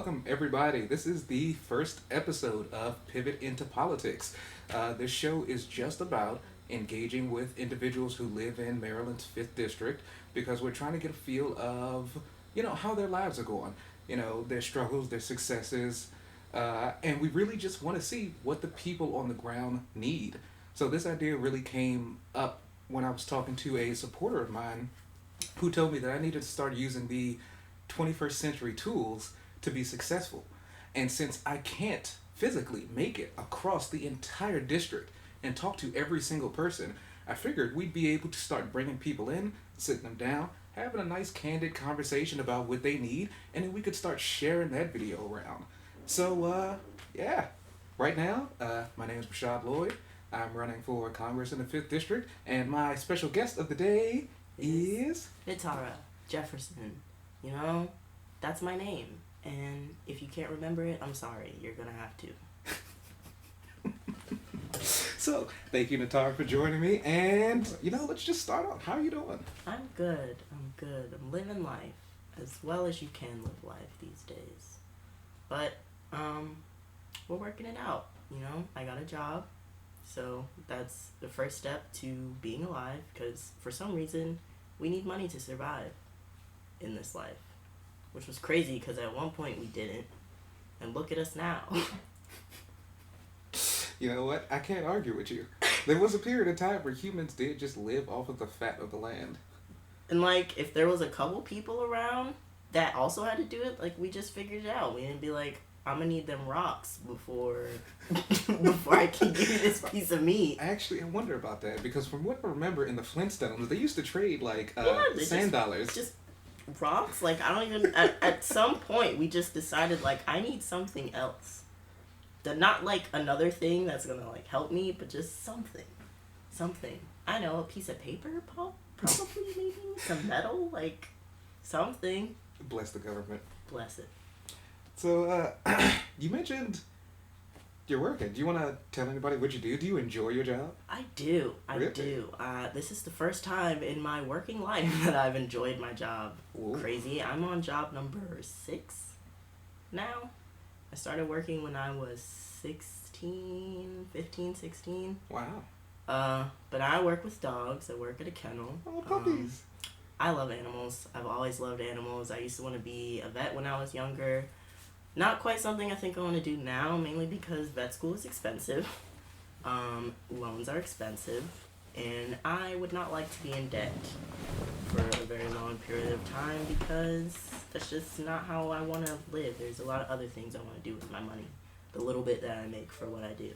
Welcome, everybody. This is the first episode of Pivot into Politics. This show is just about engaging with individuals who live in Maryland's 5th District because we're trying to get a feel of, how their lives are going, their struggles, their successes, and we really just want to see what the people on the ground need. So this idea really came up when I was talking to a supporter of mine who told me that I needed to start using the 21st century tools to be successful. And since I can't physically make it across the entire district and talk to every single person, I figured we'd be able to start bringing people in, sitting them down, having a nice candid conversation about what they need, and then we could start sharing that video around. So, yeah, right now, my name is Rashad Lloyd. I'm running for Congress in the 5th District, and my special guest of the day is Nitara Jefferson. That's my name. And if you can't remember it, I'm sorry. You're going to have to. So, thank you, Nitara, for joining me. And, let's just start off. How are you doing? I'm good. I'm living life as well as you can live life these days. But, we're working it out. I got a job. So, that's the first step to being alive. Because, for some reason, we need money to survive in this life. Which was crazy because at one point we didn't. And look at us now. You know what? I can't argue with you. There was a period of time where humans did just live off of the fat of the land. And, if there was a couple people around that also had to do it, we just figured it out. We didn't be like, I'm going to need them rocks before I can give you this piece of meat. Actually, I wonder about that because from what I remember in the Flintstones, they used to trade, sand dollars. Just rocks? I don't even... At some point, we just decided, I need something else. Not, another thing that's gonna, help me, but just something. Something. I know, a piece of paper, probably, maybe? Some metal? Something. Bless the government. Bless it. So, you mentioned you're working. Do you want to tell anybody what you do? Do you enjoy your job? I do. Really? Do. This is the first time in my working life that I've enjoyed my job. Ooh. Crazy. I'm on job number 6 now. I started working when I was 16. Wow. But I work with dogs. I work at a kennel. Oh, puppies. I love animals. I've always loved animals. I used to want to be a vet when I was younger. Not quite something I think I want to do now, mainly because vet school is expensive. Loans are expensive. And I would not like to be in debt for a very long period of time because that's just not how I want to live. There's a lot of other things I want to do with my money. The little bit that I make for what I do.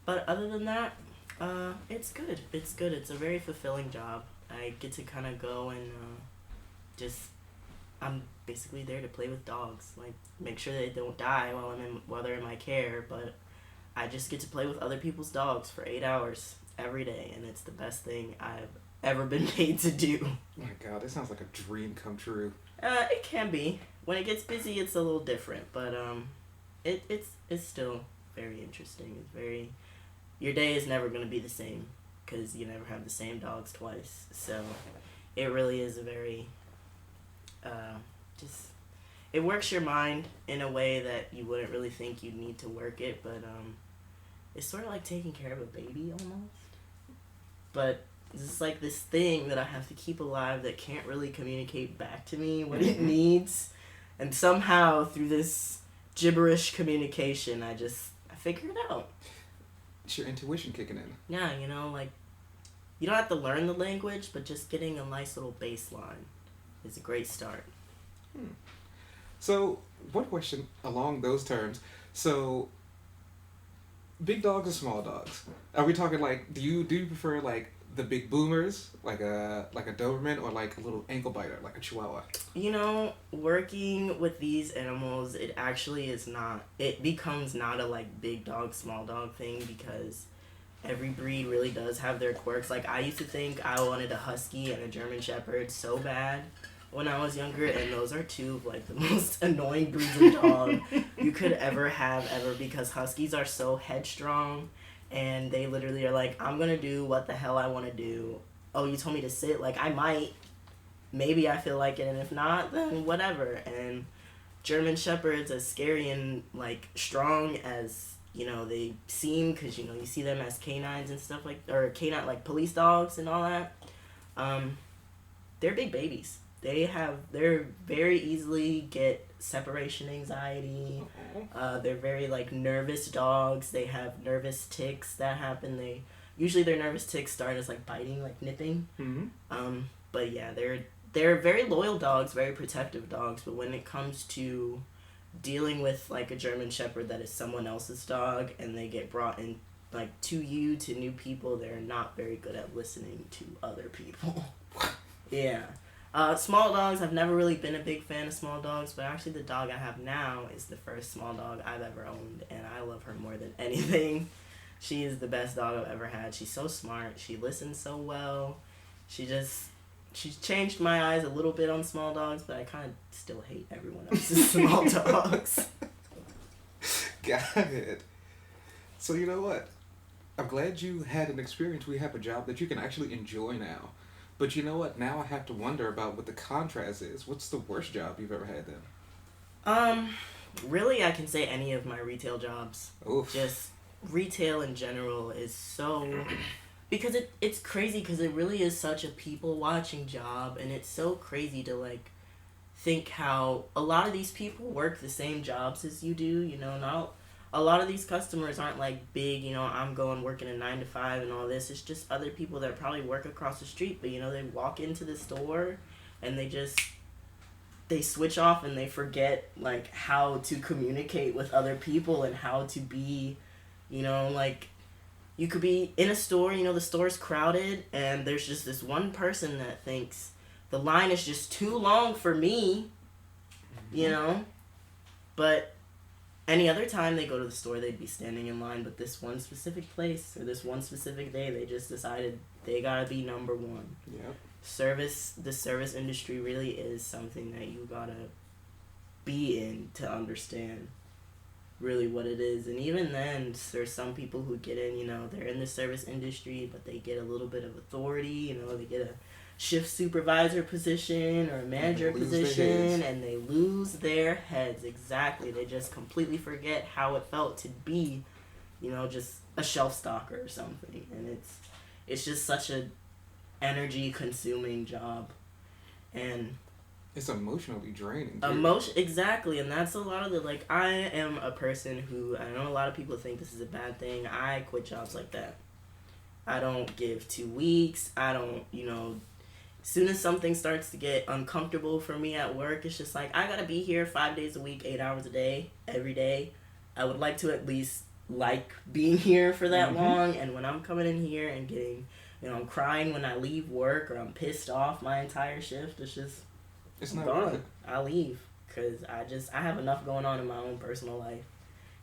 But other than that, it's good. It's good. It's a very fulfilling job. I get to kind of go and I'm basically there to play with dogs, make sure they don't die while they're in my care, but I just get to play with other people's dogs for 8 hours every day, and it's the best thing I've ever been paid to do. Oh my God, that sounds like a dream come true. It can be. When it gets busy, it's a little different, but it's still very interesting. It's very... Your day is never going to be the same, because you never have the same dogs twice, so it really is a very... it works your mind in a way that you wouldn't really think you'd need to work it, but it's sort of like taking care of a baby almost. But it's this thing that I have to keep alive that can't really communicate back to me what it needs, and somehow through this gibberish communication I figure it out. It's your intuition kicking in. Yeah, you don't have to learn the language, but just getting a nice little baseline is a great start. So, one question along those terms. So, big dogs or small dogs? Are we talking do you prefer the big boomers, like a Doberman, or a little ankle biter, like a Chihuahua? Working with these animals, it actually is not. It becomes not a big dog, small dog thing because every breed really does have their quirks. I used to think I wanted a Husky and a German Shepherd so bad when I was younger, and those are two of the most annoying breeds of dog you could ever have because Huskies are so headstrong and they literally are I'm gonna do what the hell I want to do. Oh, you told me to sit? I might. Maybe I feel like it, and if not, then whatever. And German Shepherds, as scary and like strong as they seem, because you see them as canines and stuff or canine like police dogs and all that. They're big babies. They're very easily get separation anxiety. They're very like nervous dogs. They have nervous tics that happen. Usually their nervous tics start as like biting, like nipping. Mm-hmm. But yeah, they're very loyal dogs, very protective dogs. But when it comes to dealing with like a German Shepherd that is someone else's dog and they get brought in like to new people, they're not very good at listening to other people. Yeah. Small dogs, I've never really been a big fan of small dogs, but actually the dog I have now is the first small dog I've ever owned, and I love her more than anything. She is the best dog I've ever had. She's so smart. She listens so well. She's changed my eyes a little bit on small dogs, but I kind of still hate everyone else's small dogs. Got it. So you know what? I'm glad you had an experience where you have a job that you can actually enjoy now. But you know what? Now I have to wonder about what the contrast is. What's the worst job you've ever had then? Really, I can say any of my retail jobs. Oof. Just retail in general is so... Because it's crazy, because it really is such a people-watching job, and it's so crazy to, like, think how a lot of these people work the same jobs as you do, not... A lot of these customers aren't like big, I'm going working a 9 to 5 and all this. It's just other people that probably work across the street, but they walk into the store and they switch off and they forget like how to communicate with other people and how to be, like you could be in a store, the store's crowded and there's just this one person that thinks the line is just too long for me, but any other time they go to the store, they'd be standing in line, but this one specific place or this one specific day, they just decided they gotta be number one. Yep. The service industry really is something that you gotta be in to understand really what it is. And even then, there's some people who get in, they're in the service industry, but they get a little bit of authority, they get a shift supervisor position or a manager position, and they lose their heads. Exactly. They just completely forget how it felt to be, just a shelf stalker or something. And it's just such a energy consuming job, and it's emotionally draining. Exactly. And that's a lot of the I am a person who, I know a lot of people think this is a bad thing. I quit jobs like that. I don't give 2 weeks. I don't, as soon as something starts to get uncomfortable for me at work, it's just like, I gotta be here 5 days a week, 8 hours a day, every day. I would like to at least like being here for that long. And when I'm coming in here and getting, I'm crying when I leave work, or I'm pissed off my entire shift, it's not gone. worth it. I leave because I have enough going on in my own personal life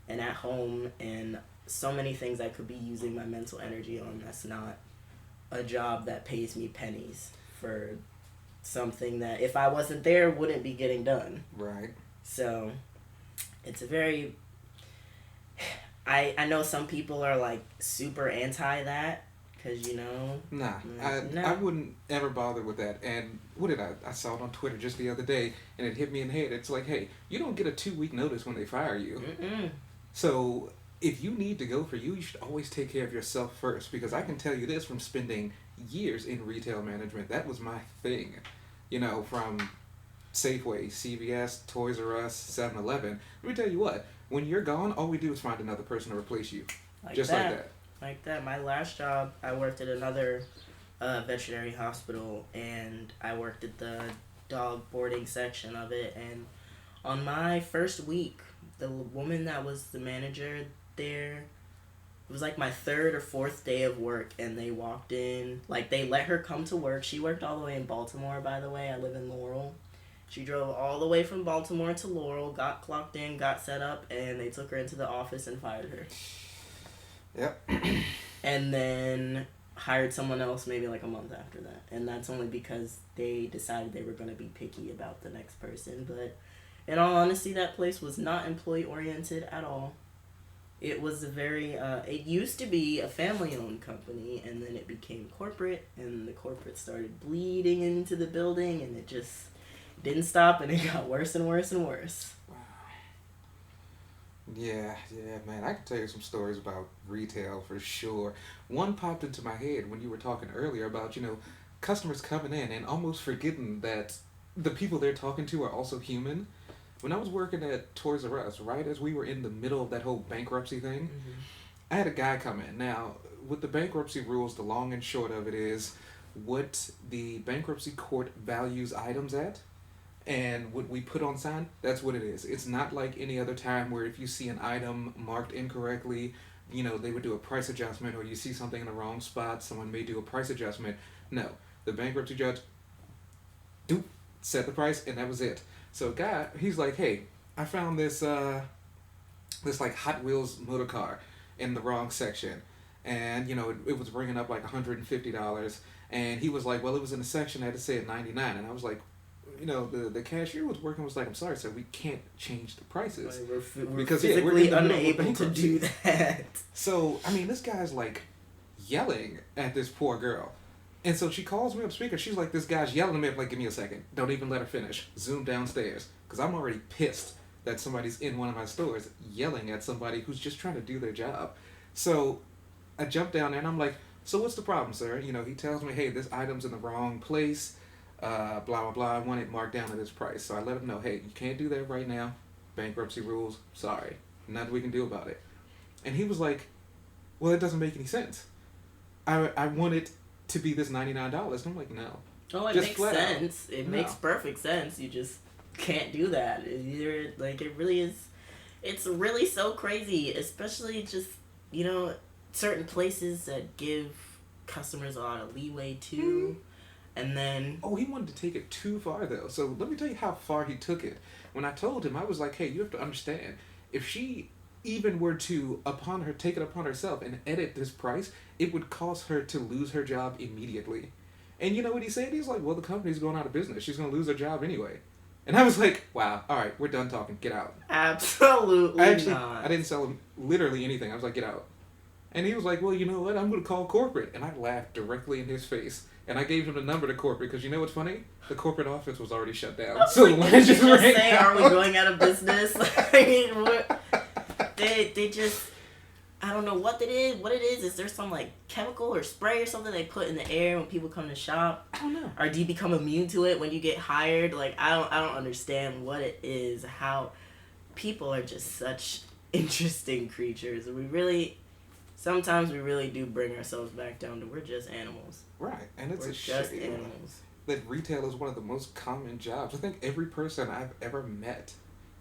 and at home, and so many things I could be using my mental energy on. That's not a job that pays me pennies for something that, if I wasn't there, wouldn't be getting done. Right. So it's a very... I know some people are like super anti that, because Nah, I wouldn't ever bother with that. And what did I saw it on Twitter just the other day, and it hit me in the head. It's like, hey, you don't get a 2-week notice when they fire you. So if you need to go for you should always take care of yourself first, because I can tell you this from spending years in retail management. That was my thing, from Safeway, CVS, Toys R Us, 7-Eleven. Let me tell you what, when you're gone, all we do is find another person to replace you. Like that. Like that. My last job, I worked at another veterinary hospital, and I worked at the dog boarding section of it. And on my first week, the woman that was the manager there, it was like my 3rd or 4th day of work, and they walked in, they let her come to work. She worked all the way in Baltimore, by the way. I live in Laurel. She drove all the way from Baltimore to Laurel, got clocked in, got set up, and they took her into the office and fired her. Yep. And then hired someone else maybe like a month after that. And that's only because they decided they were going to be picky about the next person. But in all honesty, that place was not employee-oriented at all. It was it used to be a family-owned company, and then it became corporate, and the corporate started bleeding into the building, and it just didn't stop, and it got worse and worse and worse. Wow. Yeah, man. I can tell you some stories about retail for sure. One popped into my head when you were talking earlier about, customers coming in and almost forgetting that the people they're talking to are also human. When I was working at Toys R Us, right as we were in the middle of that whole bankruptcy thing, Hmm. I had a guy come in. Now, with the bankruptcy rules, the long and short of it is what the bankruptcy court values items at and what we put on sign, that's what it is. It's not like any other time where if you see an item marked incorrectly, they would do a price adjustment, or you see something in the wrong spot, someone may do a price adjustment. No, the bankruptcy judge, doop, set the price, and that was it. So, guy, he's like, hey, I found this like Hot Wheels motor car in the wrong section, and it was bringing up like $150, and he was like, well, it was in a section that had to say at 99, and I was like, the cashier was working was like, I'm sorry, sir, we can't change the prices Like we're because we're physically in the middle of unable to bankruptcy. do that. So I mean, this guy's like yelling at this poor girl. And so she calls me up speaker. She's like, this guy's yelling at me. I'm like, give me a second. Don't even let her finish. Zoom downstairs. Because I'm already pissed that somebody's in one of my stores yelling at somebody who's just trying to do their job. So I jump down there and I'm like, so what's the problem, sir? He tells me, hey, this item's in the wrong place. Blah, blah, blah. I want it marked down at this price. So I let him know, hey, you can't do that right now. Bankruptcy rules. Sorry. Nothing we can do about it. And he was like, well, it doesn't make any sense. I want it to be this $99. And I'm like, no. Oh, it Just makes flat out. sense. It No. makes perfect sense. You just can't do that. Either like it really is. It's really so crazy, especially just certain places that give customers a lot of leeway too, and then Oh, he wanted to take it too far, though. So let me tell you how far he took it. When I told him, I was like, hey, you have to understand, if she even were to take it upon herself and edit this price, it would cause her to lose her job immediately. And you know what he said? He's like, well, the company's going out of business. She's going to lose her job anyway. And I was like, wow, all right, we're done talking. Get out. absolutely I not. didn't sell him literally anything. I was like, get out. And he was like, well, you know what? I'm going to call corporate. And I laughed directly in his face. And I gave him the number to corporate because you know what's funny? The corporate office was already shut down. So the line Did you just just rang say, "Are we out. going out of business?" I mean, they just. I don't know what it is. What it is there some like chemical or spray or something they put in the air when people come to shop? I don't know. Or do you become immune to it when you get hired? Like I don't understand what it is. How people are just such interesting creatures. Sometimes we really do bring ourselves back down to we're just animals. Right. And it's We're a just shame animals. that retail is one of the most common jobs. I think every person I've ever met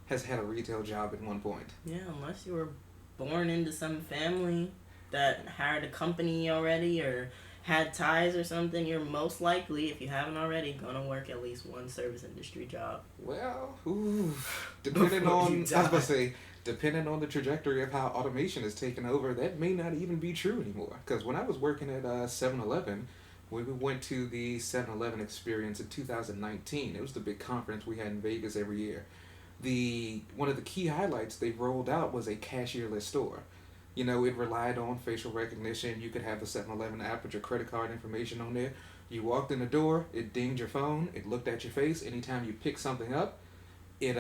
has had a retail job at one point. Yeah, unless you were born into some family that hired a company already or had ties or something, you're most likely, if you haven't already, gonna work at least one service industry job. Well, ooh, depending Before on, I you was about die. to say, depending on the trajectory of how automation is taken over, that may not even be true anymore. Because when I was working at 7-Eleven, when we went to the 7-Eleven experience in 2019, it was the big conference we had in Vegas every year. One of the key highlights they rolled out was a cashierless store. It relied on facial recognition. You could have the 7-Eleven app with your credit card information on there. You walked in the door, it dinged your phone, it looked at your face. Anytime you picked something up, it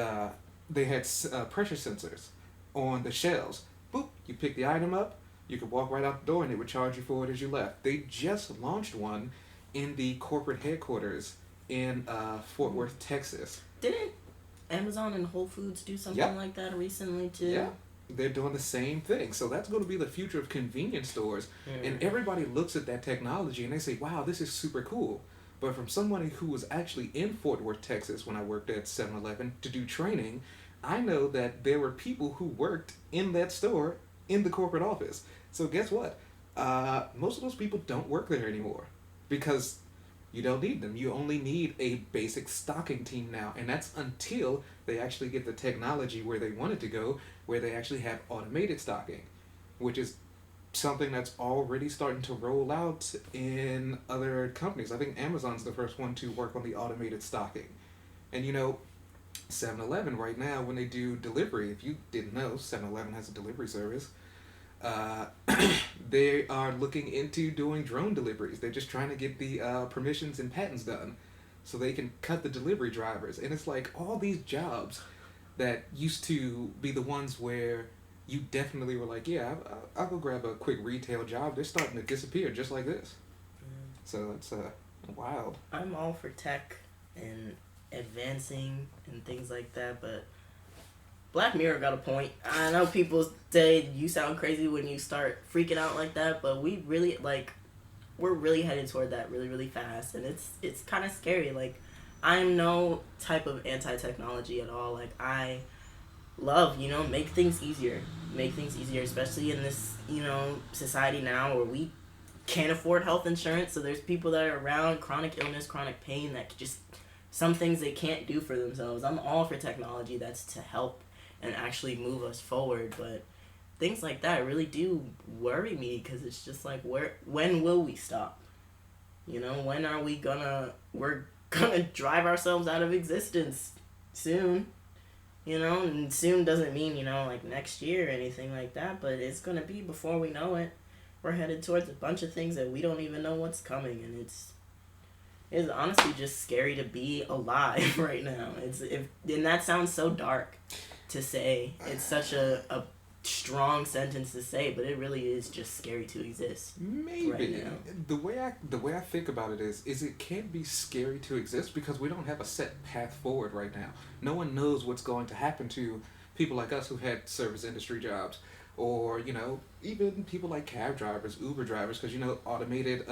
they had pressure sensors on the shelves. Boop, you pick the item up, you could walk right out the door and it would charge you for it as you left. They just launched one in the corporate headquarters in Fort Worth, Texas. Didn't Amazon and Whole Foods do something Yep. like that recently too? Yeah, they're doing the same thing. So that's going to be the future of convenience stores. Mm. And everybody looks at that technology and they say, wow, this is super cool. But from somebody who was actually in Fort Worth, Texas, when I worked at 7-Eleven to do training, I know that there were people who worked in that store in the corporate office. So guess what? Most of those people don't work there anymore because you don't need them. You only need a basic stocking team now. And that's until they actually get the technology where they want it to go, where they actually have automated stocking, which is something that's already starting to roll out in other companies. I think Amazon's the first one to work on the automated stocking. And 7-Eleven right now, when they do delivery, if you didn't know, 7-Eleven has a delivery service. Uh, they are looking into doing drone deliveries. They're just trying to get the permissions and patents done so they can cut the delivery drivers. And it's like all these jobs that used to be the ones where you definitely were like, yeah, I'll go grab a quick retail job. They're starting to disappear just like this. So it's wild. I'm all for tech and advancing and things like that, but Black Mirror got a point. I know people say you sound crazy when you start freaking out like that, but we really we're really headed toward that really, really fast, and it's kind of scary. Like, I'm no type of anti-technology at all. Like, I love, make things easier. Make things easier, especially in this, society now where we can't afford health insurance. So there's people that are around chronic illness, chronic pain that just, some things they can't do for themselves. I'm all for technology that's to help and actually move us forward, but things like that really do worry me, because it's just like, when will we stop? When are we're gonna drive ourselves out of existence? Soon. And soon doesn't mean, like next year or anything like that, but it's gonna be before we know it. We're headed towards a bunch of things that we don't even know what's coming, and it's honestly just scary to be alive right now. And that sounds so dark to say. It's such a strong sentence to say, but it really is just scary to exist. Maybe right now. the way I think about it is it can't be scary to exist because we don't have a set path forward right now. No one knows what's going to happen to people like us who had service industry jobs, or even people like cab drivers, Uber drivers, because automated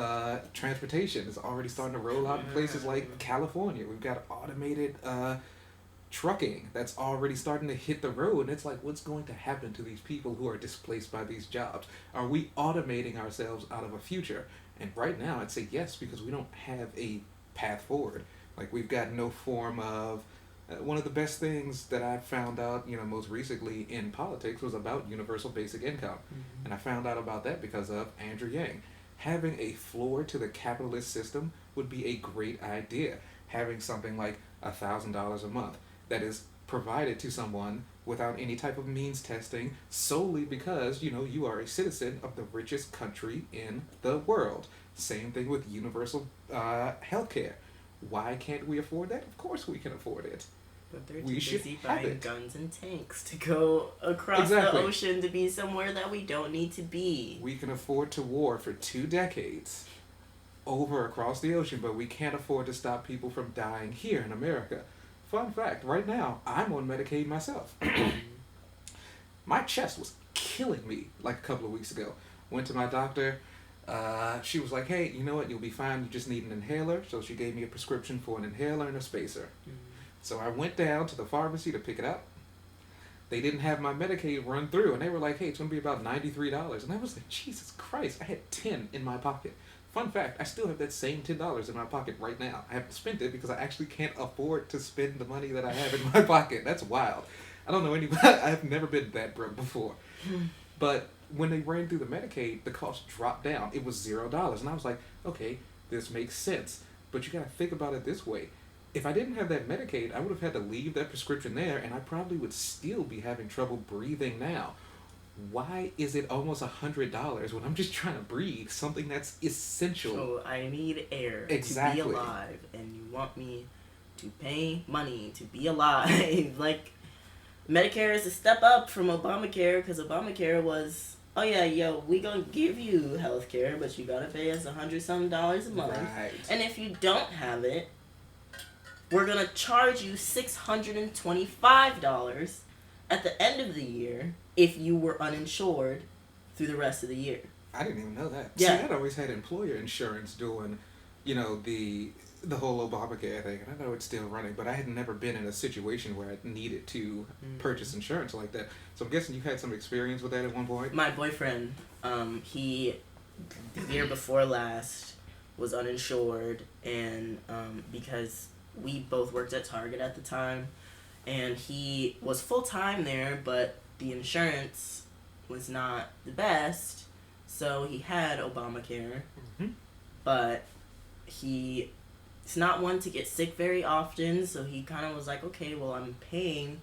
transportation is already starting to roll out in places like California. We've got automated trucking that's already starting to hit the road, and it's like, what's going to happen to these people who are displaced by these jobs? Are we automating ourselves out of a future? And right now I'd say yes, because we don't have a path forward. Like, we've got no form of one of the best things that I found out most recently in politics was about universal basic income. And I found out about that because of Andrew Yang. Having a floor to the capitalist system would be a great idea. Having something like $1,000 a month that is provided to someone without any type of means testing, solely because you are a citizen of the richest country in the world. Same thing with universal healthcare. Why can't we afford that? Of course we can afford it. But they're too busy buying guns and tanks to go across the ocean to be somewhere that we don't need to be. We can afford to war for 2 decades over across the ocean, but we can't afford to stop people from dying here in America. Fun fact, right now, I'm on Medicaid myself. My chest was killing me like a couple of weeks ago. Went to my doctor. She was like, hey, you know what? You'll be fine. You just need an inhaler. So she gave me a prescription for an inhaler and a spacer. So I went down to the pharmacy to pick it up. They didn't have my Medicaid run through, and they were like, hey, it's going to be about $93. And I was like, Jesus Christ, I had $10 in my pocket. Fun fact, I still have that same $10 in my pocket right now. I haven't spent it because I actually can't afford to spend the money that I have in my pocket. That's wild. I don't know anybody. I've never been that broke before. But when they ran through the Medicaid, the cost dropped down. It was $0. And I was like, okay, this makes sense. But you got to think about it this way. If I didn't have that Medicaid, I would have had to leave that prescription there, and I probably would still be having trouble breathing now. Why is it almost $100 when I'm just trying to breathe, something that's essential? So I need air to be alive, and you want me to pay money to be alive. Like, Medicare is a step up from Obamacare, because Obamacare was, oh yeah, yo, we gonna give you health care, but you gotta pay us $100-something a month. Right. And if you don't have it, we're gonna charge you $625 at the end of the year if you were uninsured through the rest of the year. I didn't even know that. Yeah. See, I'd always had employer insurance doing, the whole Obamacare thing. And I know it's still running, but I had never been in a situation where I needed to purchase insurance like that. So I'm guessing you had some experience with that at one point? My boyfriend, he, the year before last, was uninsured, and because we both worked at Target at the time, and he was full-time there, but the insurance was not the best, so he had Obamacare, but he's not one to get sick very often, so he kind of was like, okay, well, I'm paying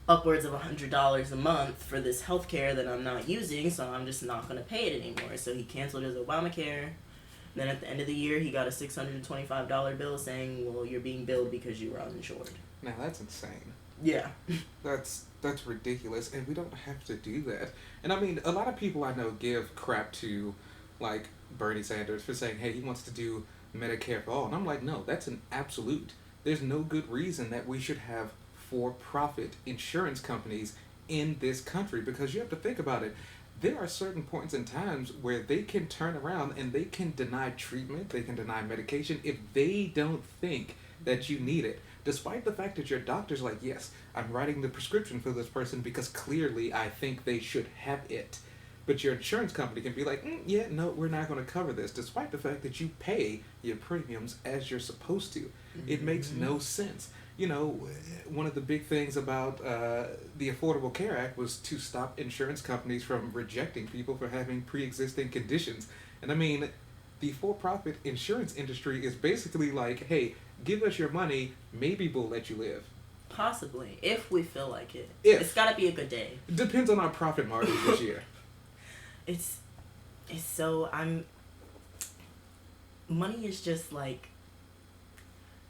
upwards of $100 a month for this healthcare that I'm not using, so I'm just not going to pay it anymore. So he canceled his Obamacare. Then at the end of the year, he got a $625 bill saying, well, you're being billed because you were uninsured. Now, that's insane. Yeah. That's ridiculous, and we don't have to do that. And I mean, a lot of people I know give crap to, like Bernie Sanders for saying, "Hey, he wants to do Medicare for all," and I'm like, no, that's an absolute. There's no good reason that we should have for-profit insurance companies in this country because you have to think about it. There are certain points in times where they can turn around and they can deny treatment, they can deny medication if they don't think that you need it. Despite the fact that your doctor's like, yes, I'm writing the prescription for this person because clearly I think they should have it. But your insurance company can be like, yeah, no, we're not going to cover this, despite the fact that you pay your premiums as you're supposed to. It makes no sense. You know, one of the big things about the Affordable Care Act was to stop insurance companies from rejecting people for having pre-existing conditions. And I mean, the for-profit insurance industry is basically like, hey, give us your money, maybe we'll let you live. Possibly, if we feel like it. If. It's gotta be a good day. Depends on our profit margins this year. It's so money is just like,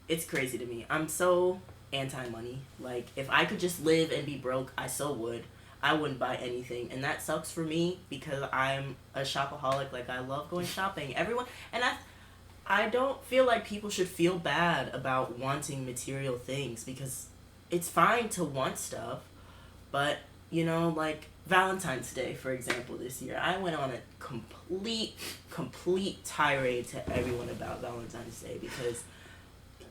it's crazy to me. I'm so anti-money. Like, if I could just live and be broke, I so would. I wouldn't buy anything, and that sucks for me because I'm a shopaholic. Like, I love going shopping. Everyone, and I don't feel like people should feel bad about wanting material things because it's fine to want stuff, but you know, like Valentine's Day, for example, this year, I went on a complete tirade to everyone about Valentine's Day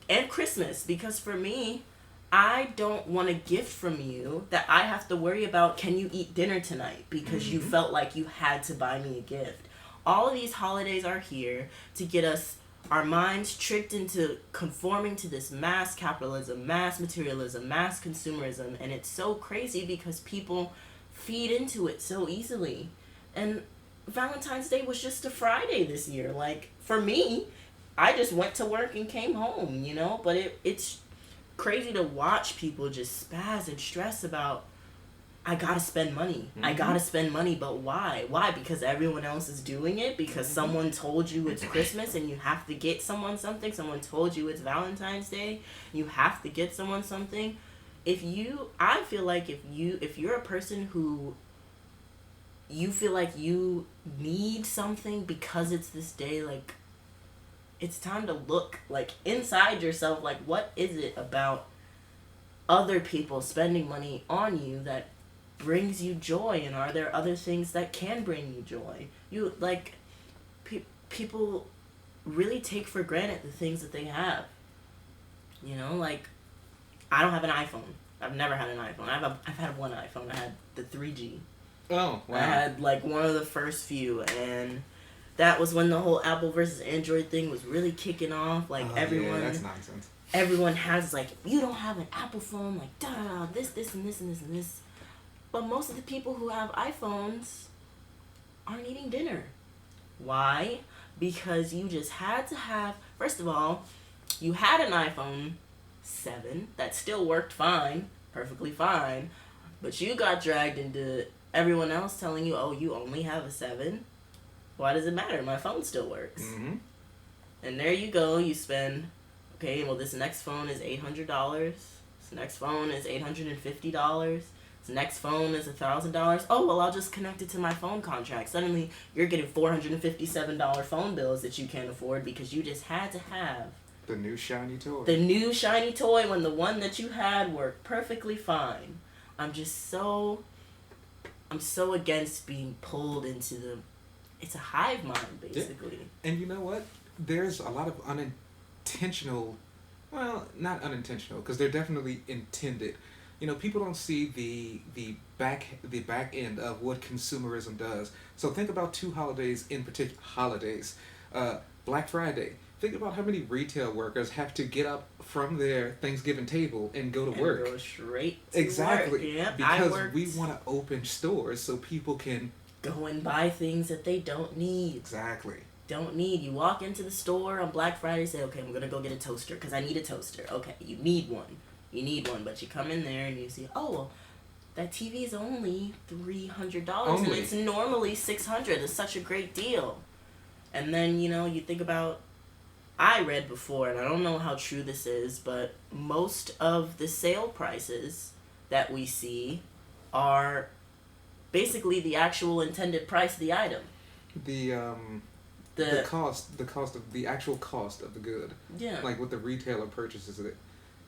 and Christmas, because for me, I don't want a gift from you that I have to worry about, can you eat dinner tonight? Because you felt like you had to buy me a gift. All of these holidays are here to get us, our minds tricked into conforming to this mass capitalism, mass materialism, mass consumerism, and it's so crazy because people feed into it so easily. And Valentine's Day was just a Friday this year. Like, for me, I just went to work and came home, you know? But it's crazy to watch people just spaz and stress about, I gotta spend money. I gotta spend money, but why? Why? Because everyone else is doing it? Because someone told you it's Christmas and you have to get someone something? Someone told you it's Valentine's Day, you have to get someone something? I feel like if you're a person who you feel like you need something because it's this day, like, it's time to look, like, inside yourself, like, what is it about other people spending money on you that brings you joy, and are there other things that can bring you joy? You, like, people really take for granted the things that they have, you know? Like, I don't have an iPhone. I've never had an iPhone. I've had one iPhone. I had the 3G. Oh, wow. I had, like, one of the first few, and that was when the whole Apple versus Android thing was really kicking off. Like, everyone... Yeah, that's nonsense. Everyone has, like, if you don't have an Apple phone, like, this, and this, and this, and this. But most of the people who have iPhones aren't eating dinner. Why? Because you just had to have... First of all, you had an iPhone 7 that still worked fine, perfectly fine, but you got dragged into everyone else telling you, oh, you only have a 7. Why does it matter? My phone still works. And there you go. You spend, okay, well, this next phone is $800. This next phone is $850. This next phone is $1,000. Oh, well, I'll just connect it to my phone contract. Suddenly, you're getting $457 phone bills that you can't afford because you just had to have the new shiny toy. The new shiny toy when the one that you had worked perfectly fine. I'm so against being pulled into it's a hive mind, basically. Yeah. And you know what? There's a lot of unintentional, well, not unintentional, because they're definitely intended. You know, people don't see the back end of what consumerism does. So think about two holidays in particular. Black Friday. Think about how many retail workers have to get up from their Thanksgiving table and go to work. Go straight to exactly. work. Yep, because we want to open stores so people can go and buy things that they don't need. Exactly. Don't need. You walk into the store on Black Friday, say, okay, I'm going to go get a toaster because I need a toaster. Okay, you need one. But you come in there and you see, oh, well, that TV is only $300 and it's normally $600. It's such a great deal. And then, you know, you think about I read before, and I don't know how true this is, but most of the sale prices that we see are basically the actual intended price of the item. The cost of the actual cost of the good. Yeah. Like what the retailer purchases it.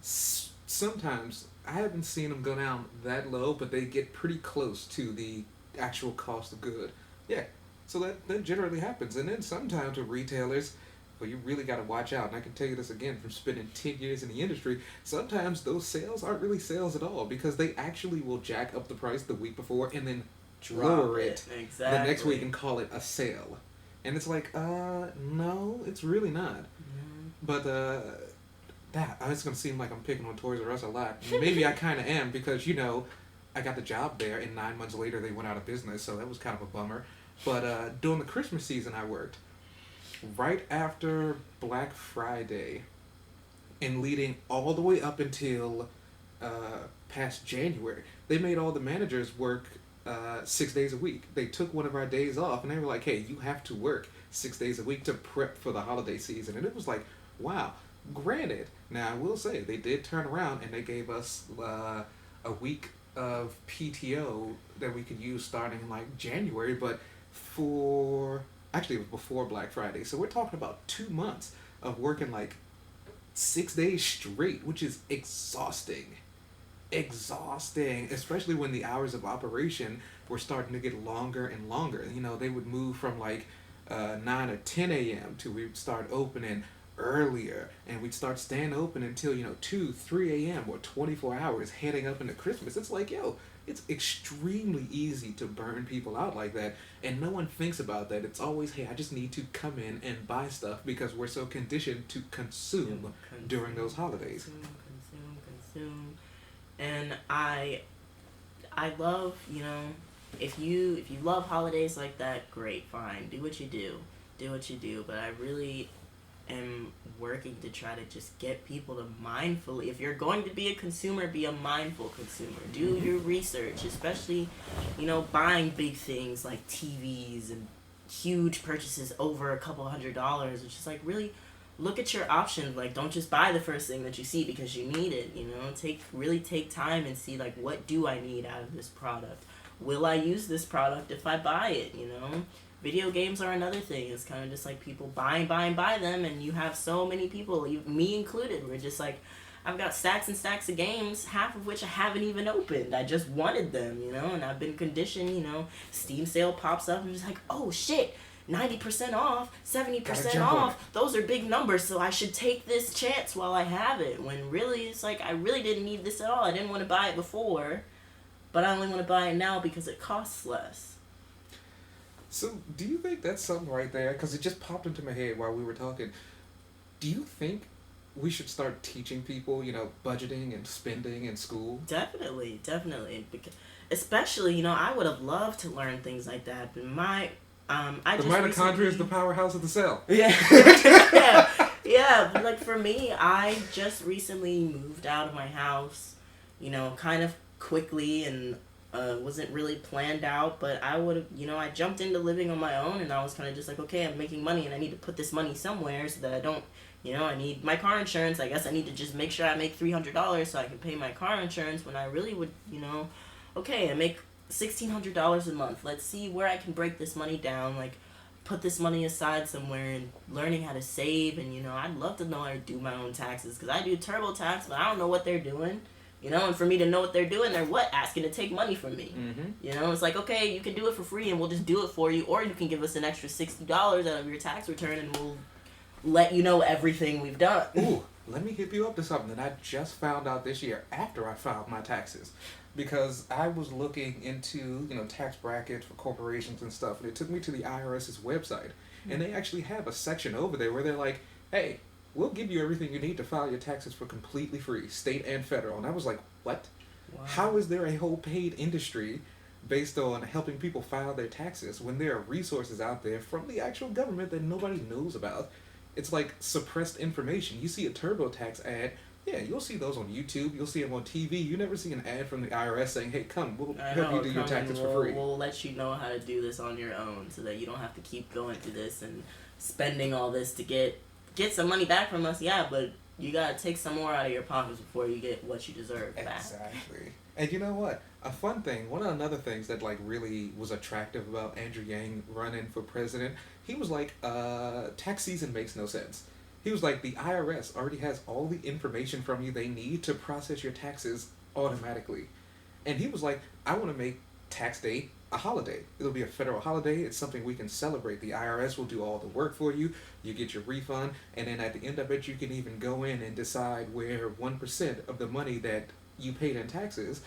Sometimes I haven't seen them go down that low, but they get pretty close to the actual cost of good. Yeah. So that generally happens, and then sometimes with retailers, well, you really got to watch out. And I can tell you this again from spending 10 years in the industry. Sometimes those sales aren't really sales at all because they actually will jack up the price the week before and then lower it exactly the next week and call it a sale. And it's like, no, it's really not. Mm-hmm. But it's going to seem like I'm picking on Toys R Us a lot. Maybe I kind of am because, I got the job there and 9 months later they went out of business. So that was kind of a bummer. But during the Christmas season I worked, right after Black Friday and leading all the way up until past January, they made all the managers work 6 days a week. They took one of our days off and they were like, hey, you have to work 6 days a week to prep for the holiday season. And it was like, wow. Granted, now I will say they did turn around and they gave us a week of PTO that we could use starting in like January, but actually it was before Black Friday. So we're talking about 2 months of working like 6 days straight, which is exhausting, especially when the hours of operation were starting to get longer and longer. They would move from like 9 or 10 a.m. to we'd start opening earlier, and we'd start staying open until 2, 3 a.m. or 24 hours heading up into Christmas. It's like, it's extremely easy to burn people out like that, and no one thinks about that. It's always, hey, I just need to come in and buy stuff because we're so conditioned to consume during those holidays. Consume. And I love, if you love holidays like that, great, fine, do what you do, but I really am working to try to just get people to mindfully, if you're going to be a consumer, be a mindful consumer. Do your research, especially, buying big things like TVs and huge purchases over a couple $100. It's just like, really look at your options. Like, don't just buy the first thing that you see because you need it. Take time and see, like, what do I need out of this product? Will I use this product if I buy it? Video games are another thing. It's kind of just like people buy them, and you have so many people, me included, we're just like, I've got stacks and stacks of games, half of which I haven't even opened. I just wanted them, and I've been conditioned, Steam sale pops up, and I'm just like, oh shit, 90% off, 70% off, those are big numbers, so I should take this chance while I have it, when really, it's like, I really didn't need this at all. I didn't want to buy it before, but I only want to buy it now because it costs less. So, do you think that's something right there? Because it just popped into my head while we were talking. Do you think we should start teaching people, budgeting and spending in school? Definitely. Because, especially, I would have loved to learn things like that. But the mitochondria is the powerhouse of the cell. Yeah. Yeah. But, like, for me, I just recently moved out of my house, kind of quickly, and wasn't really planned out, but I would have, I jumped into living on my own, and I was kind of just like, okay, I'm making money and I need to put this money somewhere so that I don't, I need my car insurance. I guess I need to just make sure I make $300 so I can pay my car insurance, when I really would, okay, I make $1,600 a month. Let's see where I can break this money down, like put this money aside somewhere, and learning how to save. And, I'd love to know how to do my own taxes, because I do TurboTax, but I don't know what they're doing. And for me to know what they're doing, they're asking to take money from me. Mm-hmm. It's like, okay, you can do it for free and we'll just do it for you, or you can give us an extra $60 out of your tax return and we'll let you know everything we've done. Ooh, let me hit you up to something that I just found out this year after I filed my taxes. Because I was looking into, tax brackets for corporations and stuff, and it took me to the IRS's website. Mm-hmm. And they actually have a section over there where they're like, hey, we'll give you everything you need to file your taxes for completely free, state and federal. And I was like, what? Wow. How is there a whole paid industry based on helping people file their taxes when there are resources out there from the actual government that nobody knows about? It's like suppressed information. You see a TurboTax ad, yeah, you'll see those on YouTube, you'll see them on TV. You never see an ad from the IRS saying, hey, come, we'll help you do your taxes for free. We'll let you know how to do this on your own so that you don't have to keep going through this and spending all this to get get some money back from us, yeah, but you gotta take some more out of your pockets before you get what you deserve back. Exactly. And you know what? A fun thing, one of another things that like really was attractive about Andrew Yang running for president, he was like, tax season makes no sense. He was like, the IRS already has all the information from you they need to process your taxes automatically. And he was like, I want to make tax day a holiday. It'll be a federal holiday. It's something we can celebrate. The IRS will do all the work for you. You get your refund. And then at the end of it, you can even go in and decide where 1% of the money that you paid in taxes,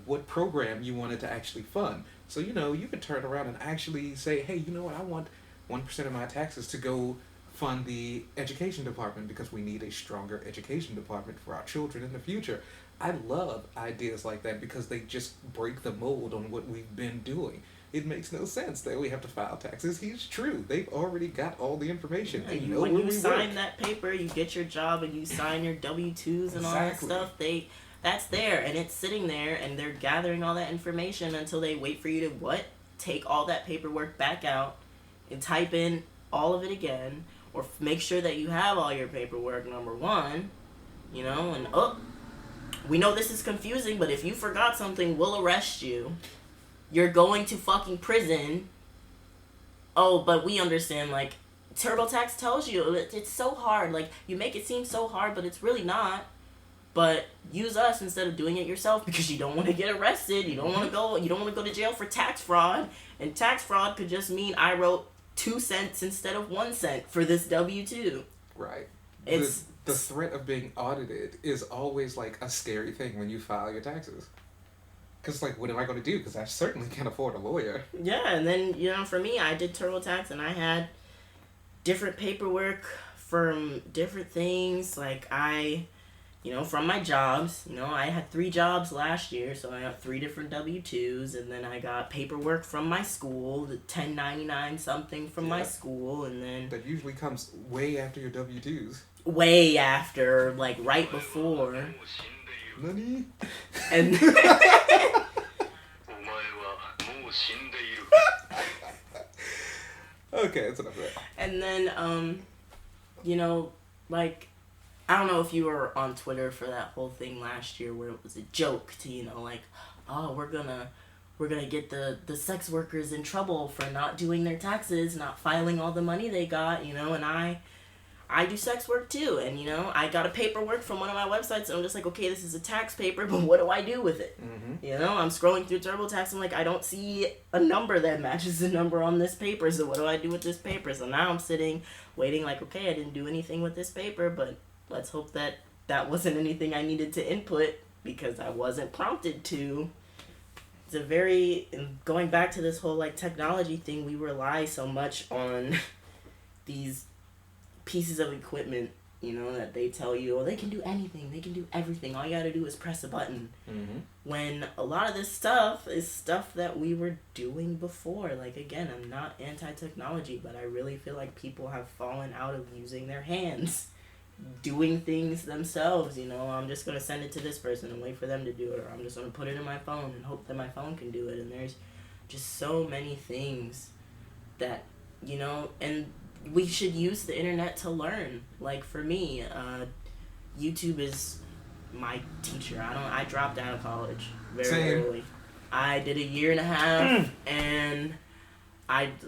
what program you wanted to actually fund. So, you know, you could turn around and actually say, hey, you know what, I want 1% of my taxes to go fund the education department because we need a stronger education department for our children in the future. I love ideas like that because they just break the mold on what we've been doing. It makes no sense that we have to file taxes. It's true. They've already got all the information. They know when where you we sign work. that paper, you get your job and you sign your W-2s and all that stuff. That's there and it's sitting there and they're gathering all that information until they wait for you to take all that paperwork back out and type in all of it again, or make sure that you have all your paperwork, number one, you know, and we know this is confusing, but if you forgot something, we'll arrest you. You're going to fucking prison. Oh, but we understand, like, TurboTax tells you it's so hard. Like, you make it seem so hard, but it's really not. But use us instead of doing it yourself because you don't want to get arrested. You don't want to go to jail for tax fraud. And tax fraud could just mean I wrote 2 cents instead of 1 cent for this W-2. Right. It's the threat of being audited is always like a scary thing when you file your taxes. Because, like, what am I going to do? Because I certainly can't afford a lawyer. Yeah, and then, you know, for me, I did TurboTax and I had different paperwork from different things. Like, from my jobs, I had 3 jobs last year, so I got 3 different W-2s, and then I got paperwork from my school, the 1099 something from my school, and then... That usually comes way after your W-2s. Way after, like, right before. Money? And... Okay, that's enough of that. And then, like... I don't know if you were on Twitter for that whole thing last year where it was a joke to, like, oh, we're gonna get the sex workers in trouble for not doing their taxes, not filing all the money they got, and I do sex work too, and, I got a paperwork from one of my websites, and I'm just like, okay, this is a tax paper, but what do I do with it? Mm-hmm. I'm scrolling through TurboTax, I'm like, I don't see a number that matches the number on this paper, so what do I do with this paper? So now I'm sitting, waiting, like, okay, I didn't do anything with this paper, but... Let's hope that wasn't anything I needed to input because I wasn't prompted to. Going back to this whole, like, technology thing, we rely so much on these pieces of equipment, that they tell you, oh, they can do anything, they can do everything, all you gotta do is press a button. Mm-hmm. When a lot of this stuff is stuff that we were doing before. Like, again, I'm not anti-technology, but I really feel like people have fallen out of using their hands. Doing things themselves, I'm just going to send it to this person and wait for them to do it, or I'm just going to put it in my phone and hope that my phone can do it, and there's just so many things that, and we should use the internet to learn. Like, for me, YouTube is my teacher. I dropped out of college very early. I did a year and a half, and...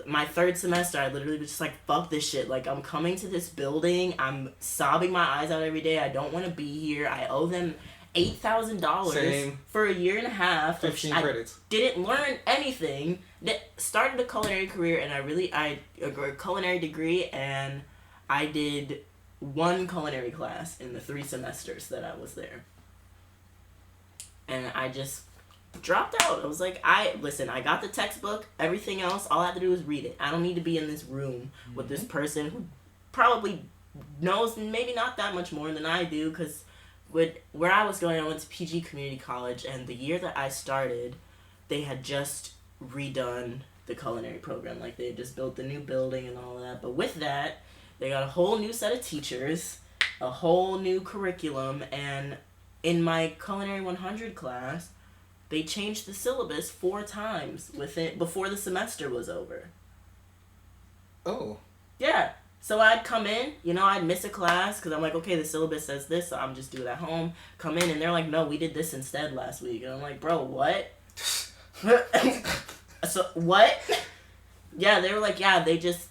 my 3rd semester, I literally was just like, fuck this shit. Like, I'm coming to this building. I'm sobbing my eyes out every day. I don't want to be here. I owe them $8,000 for a year and a half. 15 credits. Didn't learn anything. Started a culinary career, and a culinary degree, and I did 1 culinary class in the 3 semesters that I was there. And I just... dropped out. I was like, I got the textbook, everything else, all I have to do is read it. I don't need to be in this room with this person who probably knows maybe not that much more than I do, because where I was going, I went to PG Community College, and the year that I started, they had just redone the culinary program. Like, they had just built the new building and all of that, but with that, they got a whole new set of teachers, a whole new curriculum, and in my Culinary 100 class, they changed the syllabus 4 times before the semester was over. Oh. Yeah. So I'd come in, I'd miss a class because I'm like, okay, the syllabus says this, so I'm just do it at home. Come in and they're like, no, we did this instead last week. And I'm like, bro, what? So what? Yeah, they were like, yeah, they just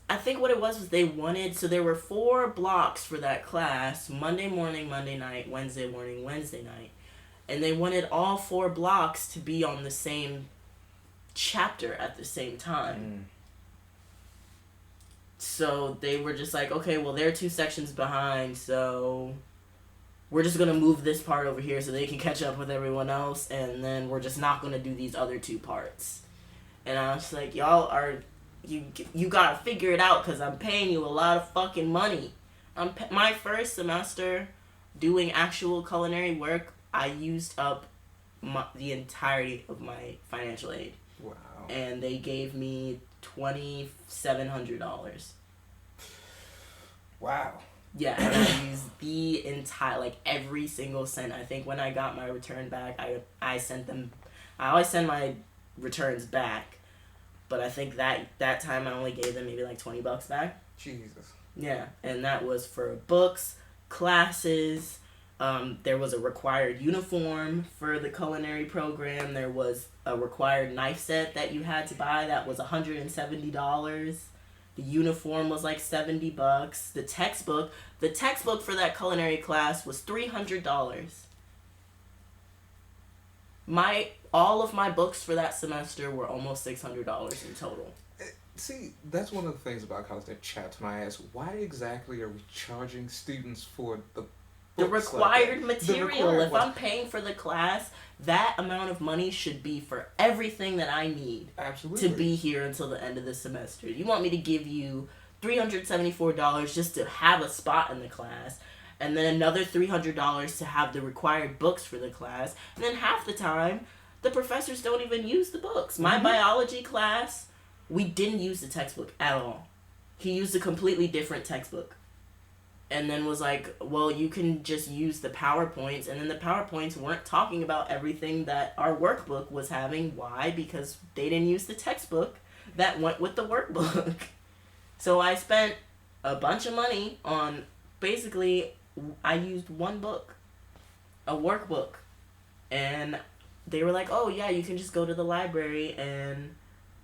I think what it was they wanted, so there were 4 blocks for that class: Monday morning, Monday night, Wednesday morning, Wednesday night, and they wanted all 4 blocks to be on the same chapter at the same time. So they were just like, okay, well, they're 2 sections behind, so we're just gonna move this part over here so they can catch up with everyone else, and then we're just not gonna do these other 2 parts. And I was like, y'all are, you gotta figure it out, because I'm paying you a lot of fucking money. My first semester doing actual culinary work, I used up the entirety of my financial aid. Wow. And they gave me $2,700. Wow. Yeah, and I used the entire, like, every single cent. I think when I got my return back, I sent them, I always send my returns back, but I think that time I only gave them maybe like $20 back. Jesus. Yeah, and that was for books, classes. There was a required uniform for the culinary program. There was a required knife set that you had to buy that was $170. The uniform was like $70. The textbook for that culinary class was $300. All of my books for that semester were almost $600 in total. See, that's one of the things about college that chaps my ass. Why exactly are we charging students for the required material? If one. I'm paying for the class, that amount of money should be for everything that I need. Absolutely. To be here until the end of the semester. You want me to give you $374 just to have a spot in the class, and then another $300 to have the required books for the class, and then half the time, the professors don't even use the books. My biology class, we didn't use the textbook at all. He used a completely different textbook. And then was like, well, you can just use the PowerPoints. And then the PowerPoints weren't talking about everything that our workbook was having. Why? Because they didn't use the textbook that went with the workbook. So I spent a bunch of money on, basically, I used one book, a workbook. And they were like, oh, yeah, you can just go to the library. And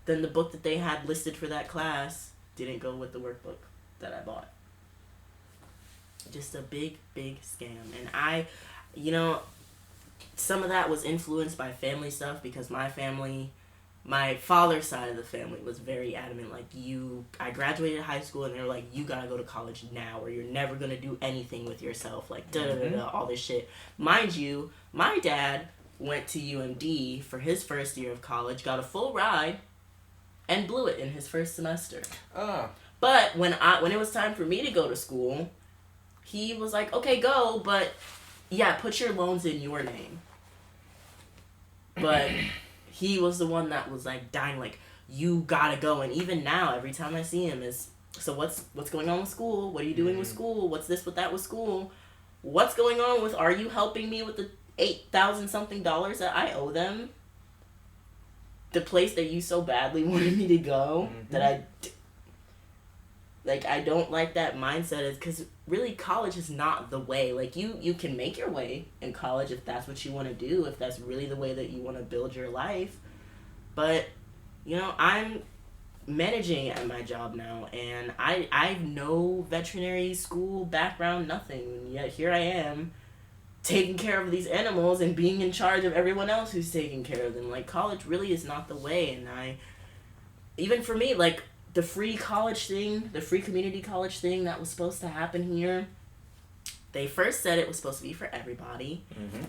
then the book that they had listed for that class didn't go with the workbook that I bought. Just a big, big scam. And some of that was influenced by family stuff, because my father's side of the family was very adamant, like, I graduated high school and they were like, you gotta go to college now or you're never gonna do anything with yourself, like, all this shit. Mind you, my dad went to UMD for his first year of college, got a full ride, and blew it in his first semester. But when it was time for me to go to school, he was like, okay, go, but yeah, put your loans in your name. But he was the one that was like dying, like, you gotta go. And even now, every time I see him is, so what's going on with school? What are you doing with school? What's this with that with school? What's going on with, are you helping me with the $8,000 something that I owe them? The place that you so badly wanted me to go, that I don't like that mindset, because really college is not the way. Like, you can make your way in college if that's what you want to do, if that's really the way that you want to build your life. But, I'm managing at my job now, and I have no veterinary school background, nothing. And yet here I am, taking care of these animals and being in charge of everyone else who's taking care of them. Like, college really is not the way. And even for me, like, the free college thing, the free community college thing that was supposed to happen here, they first said it was supposed to be for everybody,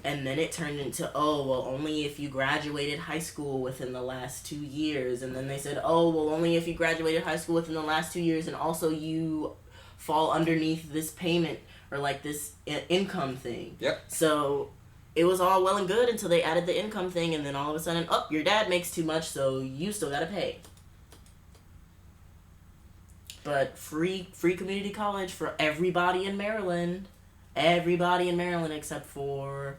and then it turned into, oh, well, only if you graduated high school within the last 2 years, and then they said, oh, well, only if you graduated high school within the last 2 years, and also you fall underneath this payment, or like this income thing. Yep. So it was all well and good until they added the income thing, and then all of a sudden, oh, your dad makes too much, so you still gotta pay. But free community college for everybody in Maryland. Everybody in Maryland except for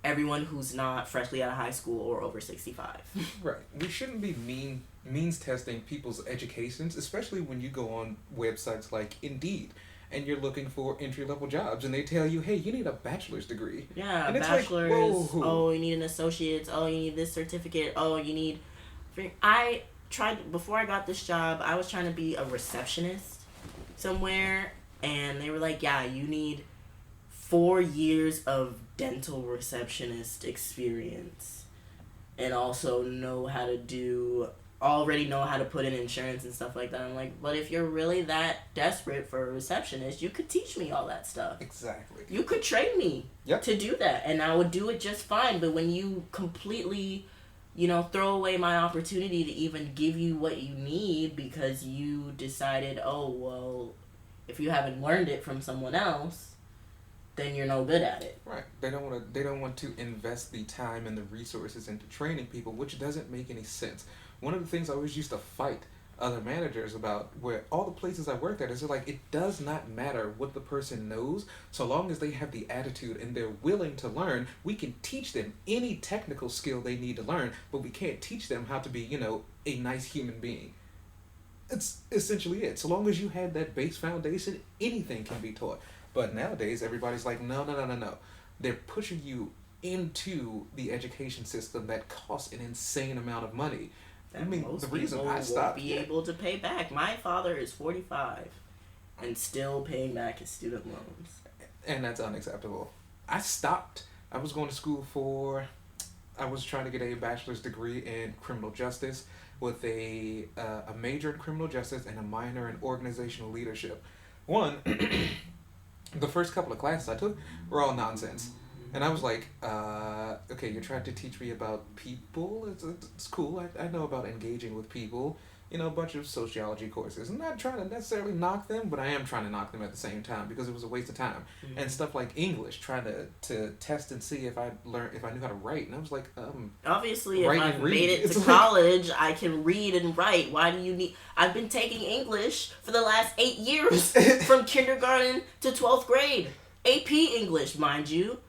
everyone who's not freshly out of high school or over 65. Right. We shouldn't be means testing people's educations, especially when you go on websites like Indeed and you're looking for entry level jobs and they tell you, hey, you need a bachelor's degree. Yeah, and it's bachelor's. Like, whoa. Oh, you need an associate's. Oh, you need this certificate. Oh, you need. I tried before I got this job. I was trying to be a receptionist somewhere, and they were like, "Yeah, you need 4 years of dental receptionist experience, and also already know how to put in insurance and stuff like that." I'm like, but if you're really that desperate for a receptionist, you could teach me all that stuff. Exactly. You could train me to do that, and I would do it just fine. But when you completely, throw away my opportunity to even give you what you need because you decided, oh, well, if you haven't learned it from someone else, then you're no good at it. Right. They don't want to invest the time and the resources into training people, which doesn't make any sense. One of the things I always used to fight other managers about, where all the places I worked at, is like, it does not matter what the person knows, so long as they have the attitude and they're willing to learn. We can teach them any technical skill they need to learn, but we can't teach them how to be, a nice human being. It's essentially it. So long as you had that base foundation, anything can be taught. But nowadays, everybody's like, no. They're pushing you into the education system that costs an insane amount of money. The reason I stopped, won't be able to pay back. My father is 45 and still paying back his student loans. And that's unacceptable. I stopped. I was going to school I was trying to get a bachelor's degree in criminal justice with a major in criminal justice and a minor in organizational leadership. The first couple of classes I took were all nonsense. And I was like, okay, you're trying to teach me about people. It's cool. I know about engaging with people. A bunch of sociology courses. I'm not trying to necessarily knock them, but I am trying to knock them at the same time because it was a waste of time. Mm-hmm. And stuff like English, trying to test and see if I knew how to write. And I was like, obviously, if I've made it to college, I can read and write. Why do you need? I've been taking English for the last 8 years, from kindergarten to 12th grade. AP English, mind you.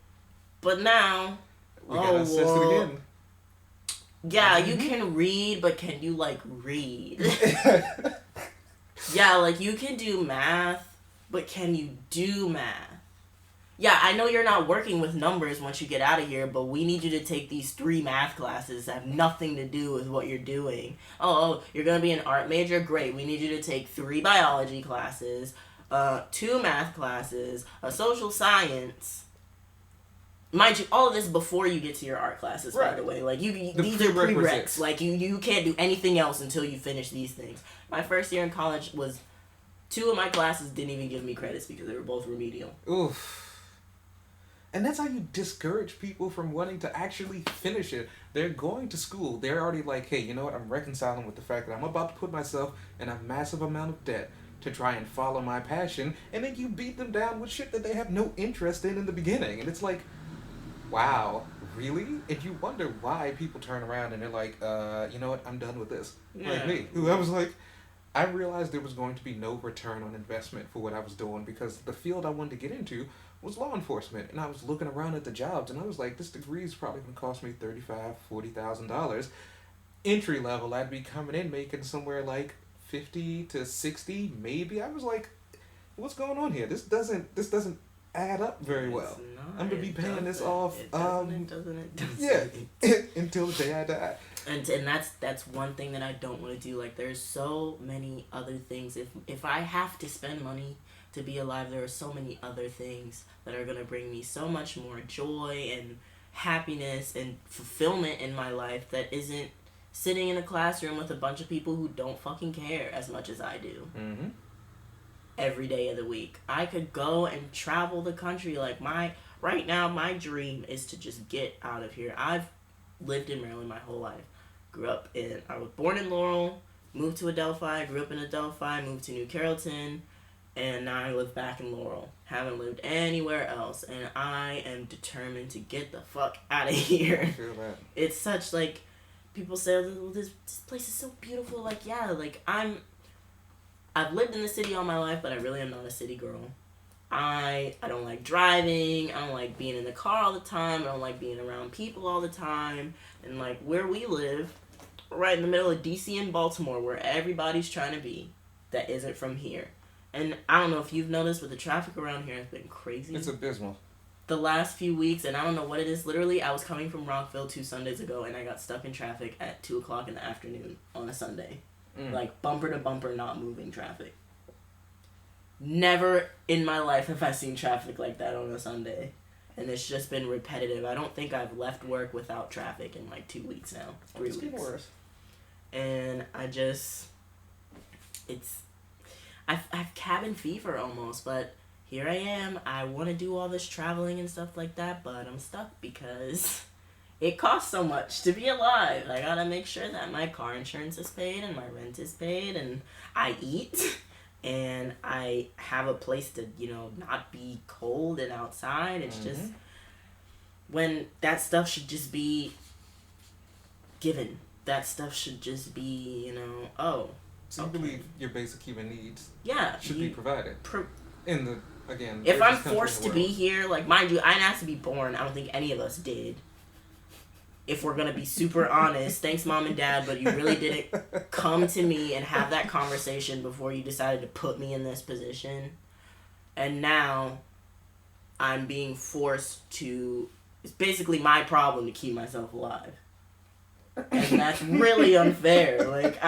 But now, we gotta assess it again. Yeah, you can read, but can you, read? Yeah, you can do math, but can you do math? Yeah, I know you're not working with numbers once you get out of here, but we need you to take these 3 math classes that have nothing to do with what you're doing. Oh, you're going to be an art major? Great. We need you to take 3 biology classes, 2 math classes, a social science. Mind you, all of this before you get to your art classes, right. By the way. These are prereqs. You can't do anything else until you finish these things. My first year in college 2 of my classes didn't even give me credits because they were both remedial. Oof. And that's how you discourage people from wanting to actually finish it. They're going to school. They're already like, hey, you know what? I'm reconciling with the fact that I'm about to put myself in a massive amount of debt to try and follow my passion. And then you beat them down with shit that they have no interest in the beginning. And it's like, wow, really? And you wonder why people turn around and they're like, you know what, I'm done with this. Yeah. Like me. Who I was like, I realized there was going to be no return on investment for what I was doing because the field I wanted to get into was law enforcement. And I was looking around at the jobs and I was like, this degree is probably going to cost me $35,000, $40,000. Entry level, I'd be coming in making somewhere like 50 to 60, maybe. I was like, what's going on here? This doesn't add up very well. I'm gonna be paying this off. It doesn't. Yeah, until the day I die. And that's one thing that I don't want to do. There's so many other things. If I have to spend money to be alive, there are so many other things that are gonna bring me so much more joy and happiness and fulfillment in my life that isn't sitting in a classroom with a bunch of people who don't fucking care as much as I do. Mm-hmm. Every day of the week. I could go and travel the country. Right now, my dream is to just get out of here. I've lived in Maryland my whole life. I was born in Laurel, moved to Adelphi, grew up in Adelphi, moved to New Carrollton, and now I live back in Laurel. Haven't lived anywhere else, and I am determined to get the fuck out of here. I feel that. It's such, people say, oh, this place is so beautiful. I've lived in the city all my life, but I really am not a city girl. I don't like driving. I don't like being in the car all the time. I don't like being around people all the time. And like where we live, right in the middle of DC and Baltimore, where everybody's trying to be, that isn't from here. And I don't know if you've noticed, but the traffic around here has been crazy. It's abysmal. The last few weeks, and I don't know what it is. Literally, I was coming from Rockville 2 Sundays ago, and I got stuck in traffic at 2 o'clock in the afternoon on a Sunday. Like, bumper to bumper, not moving traffic. Never in my life have I seen traffic like that on a Sunday. And it's just been repetitive. I don't think I've left work without traffic in like 2 weeks now. 3 weeks. It's getting worse. And I've cabin fever almost, but here I am. I want to do all this traveling and stuff like that, but I'm stuck because it costs so much to be alive. I gotta make sure that my car insurance is paid and my rent is paid and I eat and I have a place to, not be cold and outside. It's just when that stuff should just be given. That stuff should just be, So you believe your basic human needs should be provided in the, again, if I'm forced to be here, like, mind you, I didn't have to be born. I don't think any of us did. If we're going to be super honest, thanks mom and dad, but you really didn't come to me and have that conversation before you decided to put me in this position. And now I'm being forced to, it's basically my problem to keep myself alive. And that's really unfair. Like,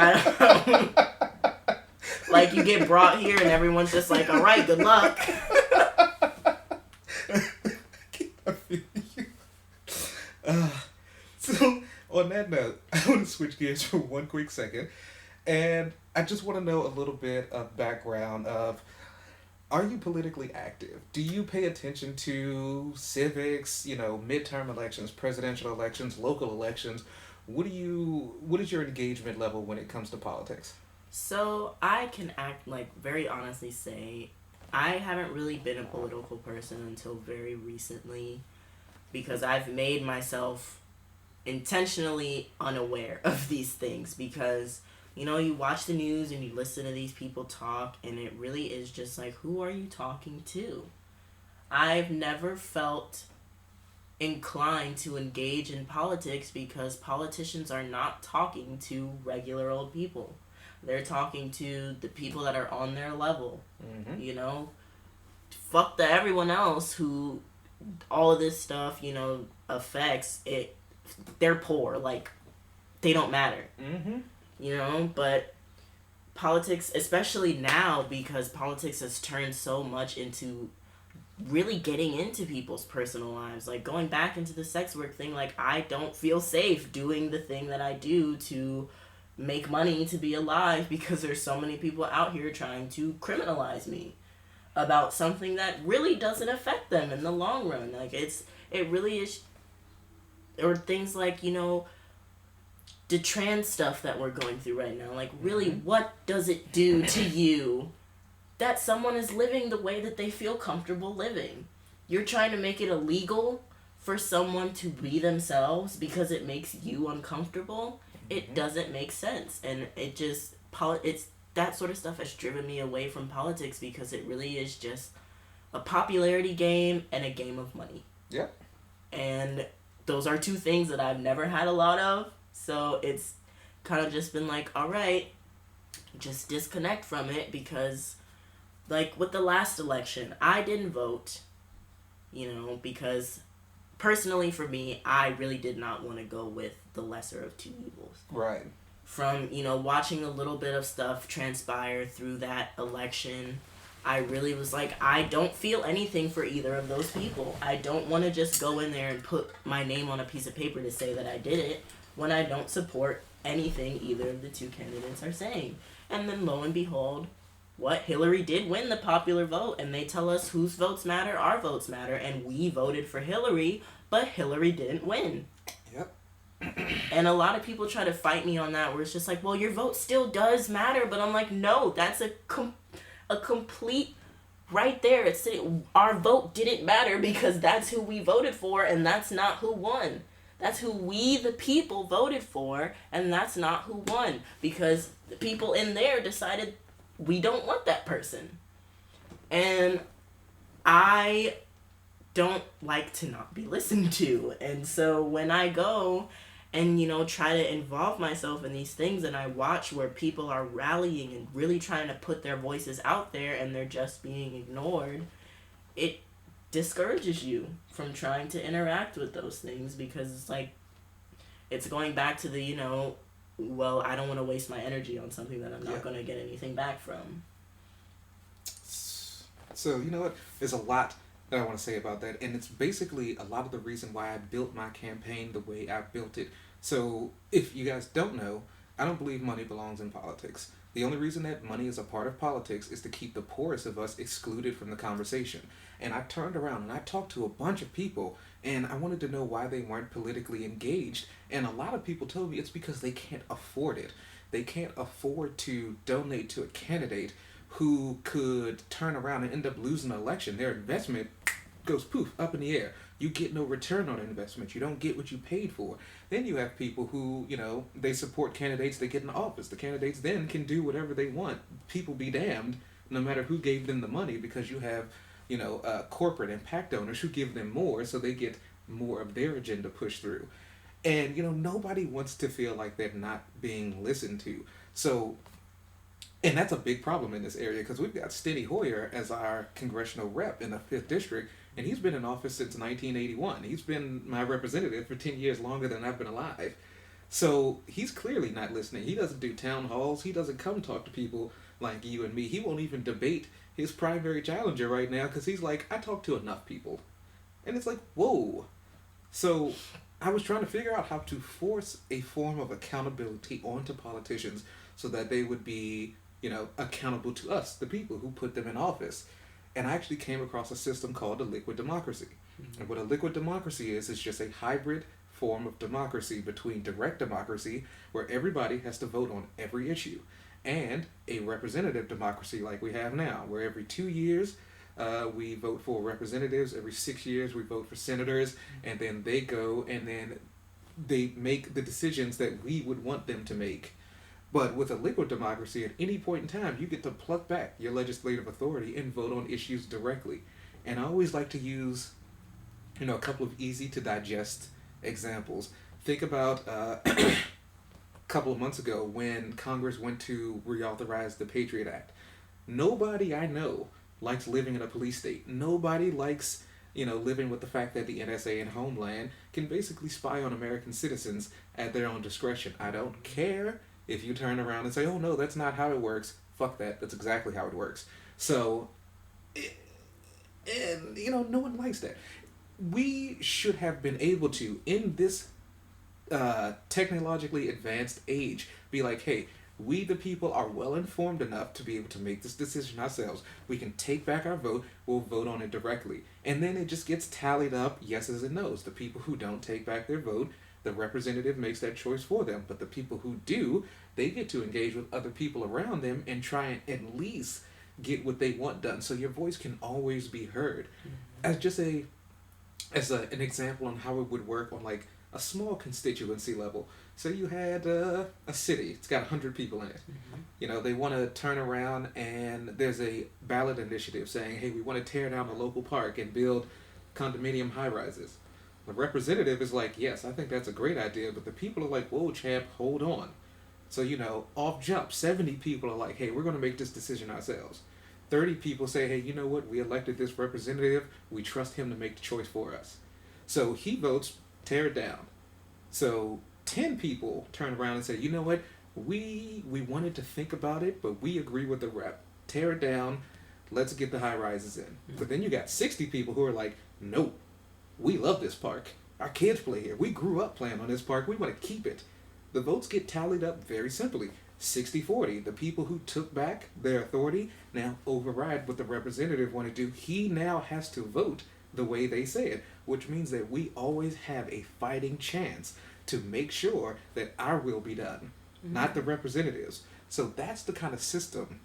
like, you get brought here and everyone's just like, all right, good luck. So, on that note, I want to switch gears for one quick second. And I just want to know a little bit of background of, are you politically active? Do you pay attention to civics, midterm elections, presidential elections, local elections? What is your engagement level when it comes to politics? So I can very honestly say I haven't really been a political person until very recently because I've made myself intentionally unaware of these things because, you watch the news and you listen to these people talk and it really is just like, who are you talking to? I've never felt inclined to engage in politics because politicians are not talking to regular old people. They're talking to the people that are on their level. Fuck everyone else who all of this stuff, affects it. They're poor. Like, they don't matter. But politics, especially now, because politics has turned so much into really getting into people's personal lives, like going back into the sex work thing. Like, I don't feel safe doing the thing that I do to make money to be alive because there's so many people out here trying to criminalize me about something that really doesn't affect them in the long run. Like, it really is. Or things like, the trans stuff that we're going through right now. Like, really, what does it do to you that someone is living the way that they feel comfortable living? You're trying to make it illegal for someone to be themselves because it makes you uncomfortable. It doesn't make sense. And it's that sort of stuff has driven me away from politics because it really is just a popularity game and a game of money. Yep. And those are two things that I've never had a lot of. So it's kind of just been like, all right, just disconnect from it because, like, with the last election, I didn't vote, because personally for me, I really did not want to go with the lesser of two evils. Right. From, watching a little bit of stuff transpire through that election, I really was like, I don't feel anything for either of those people. I don't want to just go in there and put my name on a piece of paper to say that I did it when I don't support anything either of the two candidates are saying. And then lo and behold, Hillary did win the popular vote, and they tell us whose votes matter, our votes matter, and we voted for Hillary, but Hillary didn't win. Yep. And a lot of people try to fight me on that, where it's just like, well, your vote still does matter, but I'm like, no, that's a complete, right there, it's our vote didn't matter because that's who we voted for, and that's not who won. That's who we, the people, voted for, and that's not who won, because the people in there decided we don't want that person. And I don't like to not be listened to. And so when I go and, try to involve myself in these things and I watch where people are rallying and really trying to put their voices out there and they're just being ignored, it discourages you from trying to interact with those things, because it's like, it's going back to the, well, I don't want to waste my energy on something that I'm not going to get anything back from. So, you know what? There's a lot that I want to say about that, and it's basically a lot of the reason why I built my campaign the way I built it. So, if you guys don't know, I don't believe money belongs in politics. The only reason that money is a part of politics is to keep the poorest of us excluded from the conversation. And I turned around and I talked to a bunch of people, and I wanted to know why they weren't politically engaged. And a lot of people told me it's because they can't afford it. They can't afford to donate to a candidate who could turn around and end up losing an election. Their investment goes poof, up in the air. You get no return on investment. You don't get what you paid for. Then you have people who, they support candidates that get in office. The candidates then can do whatever they want. People be damned, no matter who gave them the money, because you have, corporate and PAC donors who give them more, so they get more of their agenda pushed through. And, nobody wants to feel like they're not being listened to. So, and that's a big problem in this area, because we've got Steny Hoyer as our congressional rep in the 5th District, and he's been in office since 1981. He's been my representative for 10 years longer than I've been alive. So he's clearly not listening. He doesn't do town halls. He doesn't come talk to people like you and me. He won't even debate his primary challenger right now, because he's like, I talk to enough people. And it's like, whoa. So I was trying to figure out how to force a form of accountability onto politicians so that they would be, accountable to us, the people who put them in office. And I actually came across a system called a liquid democracy. Mm-hmm. And what a liquid democracy is just a hybrid form of democracy between direct democracy, where everybody has to vote on every issue, and a representative democracy like we have now, where every 2 years we vote for representatives, every 6 years we vote for senators, and then they go and then they make the decisions that we would want them to make. But with a liquid democracy, at any point in time, you get to pluck back your legislative authority and vote on issues directly. And I always like to use, a couple of easy to digest examples. Think about a couple of months ago when Congress went to reauthorize the Patriot Act. Nobody I know likes living in a police state. Nobody likes, living with the fact that the NSA and Homeland can basically spy on American citizens at their own discretion. I don't care if you turn around and say, oh no, that's not how it works. Fuck that. That's exactly how it works. So, no one likes that. We should have been able to, in this technologically advanced age, be like, hey, we the people are well informed enough to be able to make this decision ourselves. We can take back our vote. We'll vote on it directly. And then it just gets tallied up, yeses and nos. The people who don't take back their vote, the representative makes that choice for them. But the people who do, they get to engage with other people around them and try and at least get what they want done. So your voice can always be heard. Mm-hmm. As an example on how it would work on like a small constituency level. So you had a city, it's got 100 people in it. Mm-hmm. They want to turn around and there's a ballot initiative saying, hey, we want to tear down a local park and build condominium high-rises. The representative is like, yes, I think that's a great idea, but the people are like, whoa, champ, hold on. So, off jump, 70 people are like, hey, we're going to make this decision ourselves. 30 people say, hey, you know what, we elected this representative, we trust him to make the choice for us. So he votes, tear it down. So 10 people turn around and say, you know what, we wanted to think about it, but we agree with the rep. Tear it down, let's get the high rises in. Mm-hmm. But then you got 60 people who are like, nope. We love this park. Our kids play here. We grew up playing on this park. We want to keep it. The votes get tallied up very simply. 60-40. The people who took back their authority now override what the representative want to do. He now has to vote the way they say it, which means that we always have a fighting chance to make sure that our will be done, not the representatives. So that's the kind of system.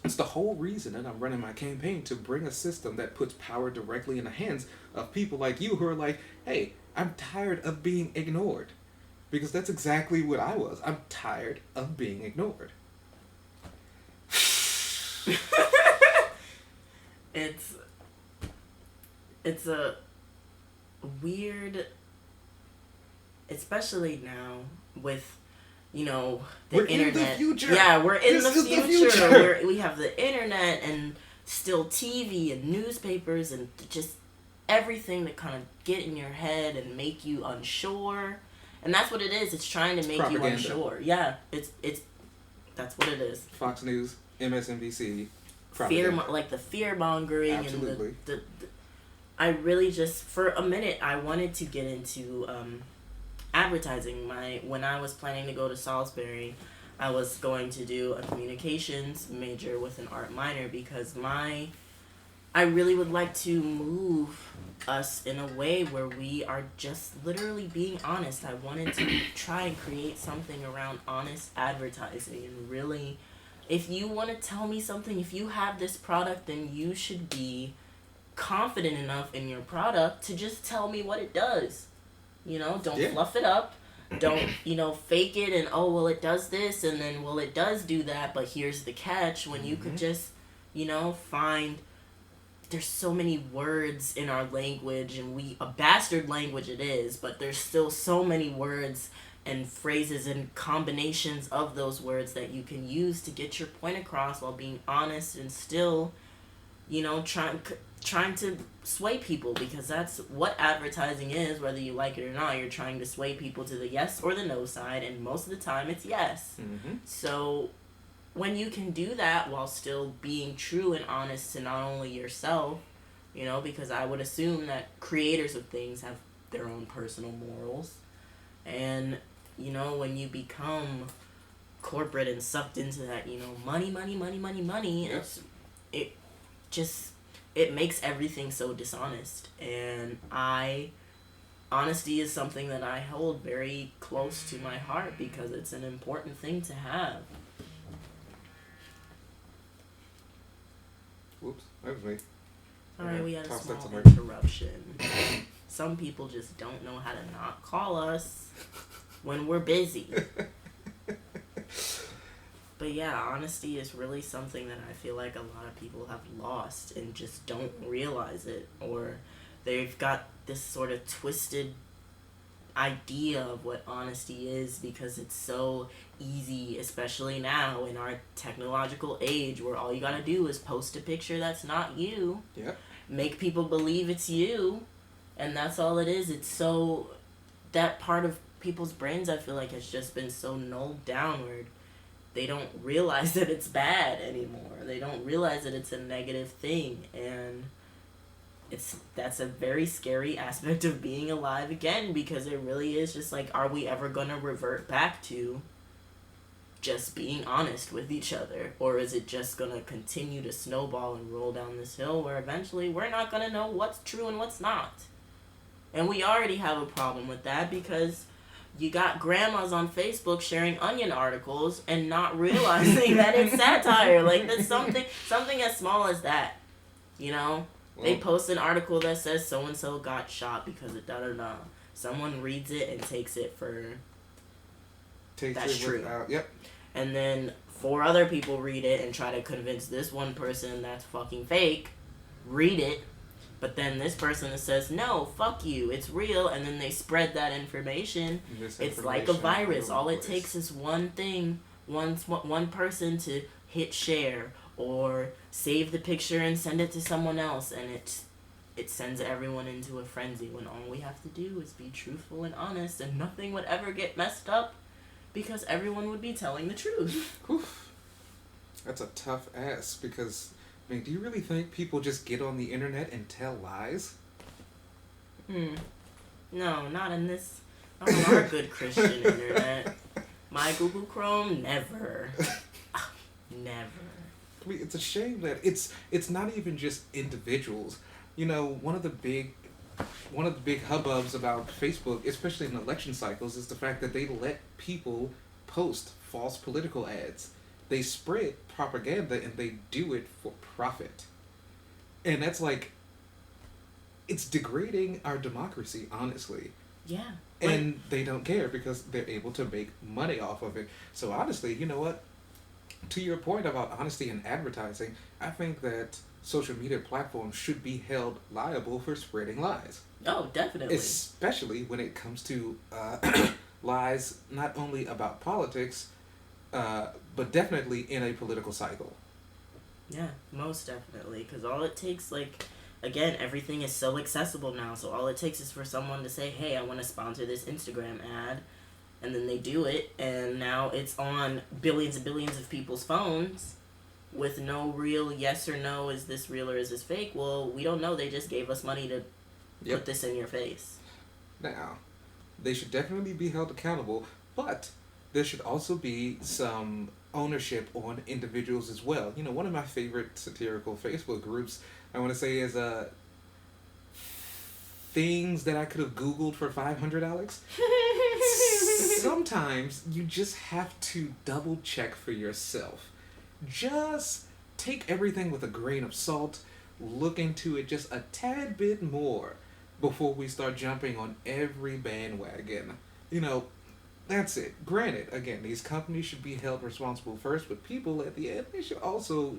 It's the whole reason that I'm running my campaign, to bring a system that puts power directly in the hands of people like you who are like, hey, I'm tired of being ignored. Because that's exactly what I was. I'm tired of being ignored. It's it's a weird, especially now with, you know, the We're internet. in the future. Yeah, we're in This the is the future. future. We have the internet and still TV and newspapers and just everything that kind of get in your head and make you unsure. And that's what it is. It's trying to make you Propaganda. unsure. Yeah, it's that's what it is. Fox News, MSNBC, Fear, propaganda. like the fear mongering Absolutely. and the I really just for a minute I wanted to get into advertising. When I was planning to go to Salisbury, I was going to do a communications major with an art minor because I really would like to move us in a way where we are just literally being honest. I wanted to try and create something around honest advertising and really, if you want to tell me something, if you have this product, then you should be confident enough in your product to just tell me what it does. You know, don't fluff it up. Don't, fake it and, oh, well, it does this and then, well, it does do that, but here's the catch when you could just, find... There's so many words in our language, and a bastard language it is, but there's still so many words and phrases and combinations of those words that you can use to get your point across while being honest and still, trying to sway people, because that's what advertising is, whether you like it or not. You're trying to sway people to the yes or the no side, and most of the time it's yes. Mm-hmm. So when you can do that while still being true and honest to not only yourself, because I would assume that creators of things have their own personal morals, and when you become corporate and sucked into that, money, Yes. it makes everything so dishonest. And honesty is something that I hold very close to my heart because it's an important thing to have. Whoops, that was me. Alright, we had a Toss that small somewhere. interruption. Some people just don't know how to not call us when we're busy. But yeah, honesty is really something that I feel like a lot of people have lost and just don't realize it, or they've got this sort of twisted idea of what honesty is because it's so easy, especially now in our technological age where all you gotta do is post a picture that's not you, make people believe it's you, and that's all it is. It's so, that part of people's brains I feel like has just been so nulled downward. They don't realize that it's bad anymore. They don't realize that it's a negative thing, and that's a very scary aspect of being alive again, because it really is just like, are we ever gonna revert back to just being honest with each other, or is it just gonna continue to snowball and roll down this hill where eventually we're not gonna know what's true and what's not? And we already have a problem with that because you got grandmas on Facebook sharing Onion articles and not realizing that it's satire. Like, that's something as small as that, Well, they post an article that says so-and-so got shot because of da-da-da. Someone reads it and takes it for... that's true. Yep. And then 4 other people read it and try to convince this one person that's fucking fake, read it, but then this person says, no, fuck you, it's real, and then they spread that information. It's like a virus. All it takes is one thing, one person to hit share or save the picture and send it to someone else, and it sends everyone into a frenzy when all we have to do is be truthful and honest, and nothing would ever get messed up because everyone would be telling the truth. Oof. That's a tough ask, because I mean, do you really think people just get on the internet and tell lies? No, not in this. Not on our good Christian internet. My Google Chrome, never. Never. I mean, it's a shame that it's not even just individuals. One of the big hubbubs about Facebook, especially in election cycles, is the fact that they let people post false political ads. They spread propaganda and they do it for profit. And that's like, it's degrading our democracy, honestly. Yeah. And they don't care because they're able to make money off of it. So honestly, you know what? To your point about honesty in advertising, I think that social media platforms should be held liable for spreading lies, Oh, definitely. especially when it comes to lies not only about politics, but definitely in a political cycle. Yeah, most definitely. Because all it takes, like, again, everything is so accessible now. So all it takes is for someone to say, hey, I want to sponsor this Instagram ad. And then they do it. And now it's on billions and billions of people's phones with no real yes or no, is this real or is this fake? Well, we don't know. They just gave us money to put Yep. this in your face. Now, they should definitely be held accountable, but there should also be some ownership on individuals as well. You know, one of my favorite satirical Facebook groups, I want to say, is things that I could have Googled for $500, Alex. Sometimes you just have to double check for yourself. Just take everything with a grain of salt, look into it just a tad bit more before we start jumping on every bandwagon. You know, that's it. Granted, again, these companies should be held responsible first, but people at the end, they should also,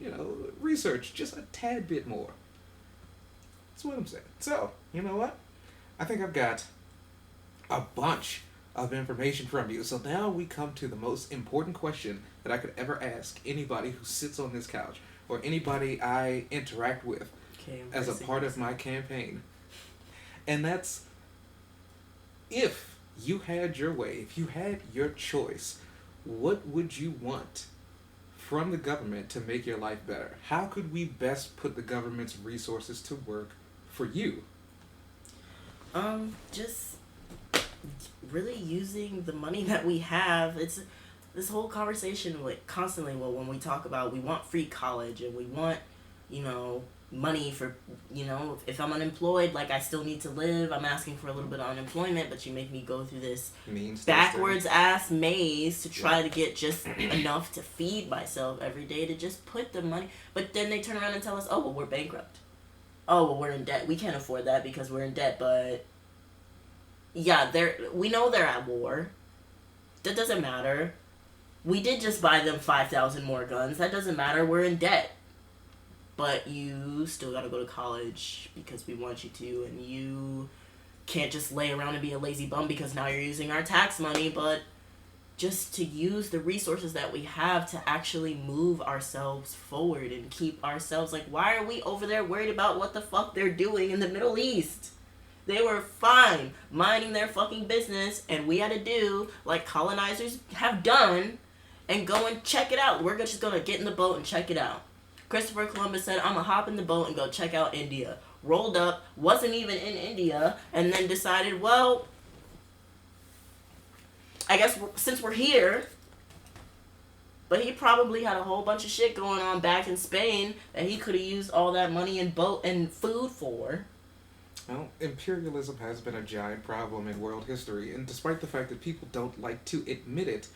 research just a tad bit more. That's what I'm saying. So, you know what? I think I've got a bunch of information from you. So now we come to the most important question that I could ever ask anybody who sits on this couch or anybody I interact with Okay, as a part of my campaign. And that's, if you had your way, if you had your choice, what would you want from the government to make your life better? How could we best put the government's resources to work for you? Just really using the money that we have. It's this whole conversation with constantly, well, when we talk about we want free college and we want, money for, if I'm unemployed, like I still need to live, I'm asking for a little bit of unemployment, but you make me go through this Means backwards ass maze to try to get just enough to feed myself every day, to just put the money. But then they turn around and tell us, oh, well, we're bankrupt. Oh, well, we're in debt. We can't afford that because we're in debt. But yeah, we know they're at war. That doesn't matter. We did just buy them 5,000 more guns. That doesn't matter. We're in debt. But you still gotta go to college because we want you to, and you can't just lay around and be a lazy bum because now you're using our tax money. But just to use the resources that we have to actually move ourselves forward and keep ourselves, like, why are we over there worried about what the fuck they're doing in the Middle East? They were fine minding their fucking business, and we had to do like colonizers have done and go and check it out. We're just gonna get in the boat and check it out. Christopher Columbus said, I'm gonna hop in the boat and go check out India. Rolled up, wasn't even in India, and then decided, well, I guess since we're here, but he probably had a whole bunch of shit going on back in Spain that he could have used all that money and boat and food for. Well, imperialism has been a giant problem in world history, and despite the fact that people don't like to admit it,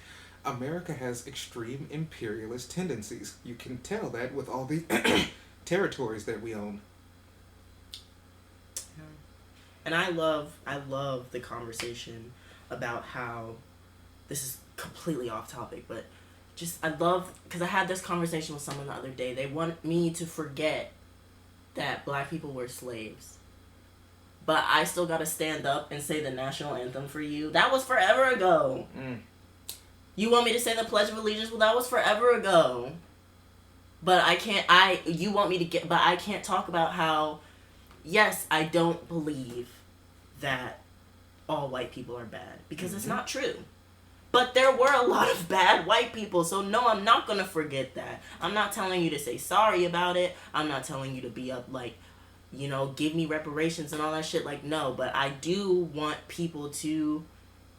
America has extreme imperialist tendencies. You can tell that with all the territories that we own. And I love the conversation about how, this is completely off topic, but just I love, because I had this conversation with someone the other day. They want me to forget that black people were slaves. But I still gotta stand up and say the national anthem for you. That was forever ago. You want me to say the Pledge of Allegiance? Well, that was forever ago. But I can't, but I can't talk about how, yes, I don't believe that all white people are bad. Because it's not true. But there were a lot of bad white people. So no, I'm not gonna forget that. I'm not telling you to say sorry about it. I'm not telling you to be up like, give me reparations and all that shit. Like, no, but I do want people to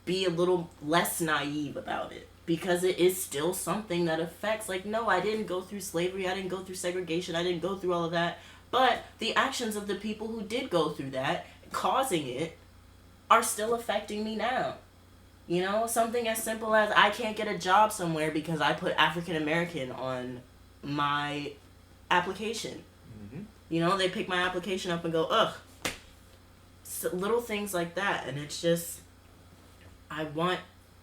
be a little less naive about it, because it is still something that affects, like, no, I didn't go through slavery, I didn't go through segregation, I didn't go through all of that, but the actions of the people who did go through that, causing it, are still affecting me now. Something as simple as I can't get a job somewhere because I put African American on my application. They pick my application up and go, ugh. So little things like that. And it's just, I want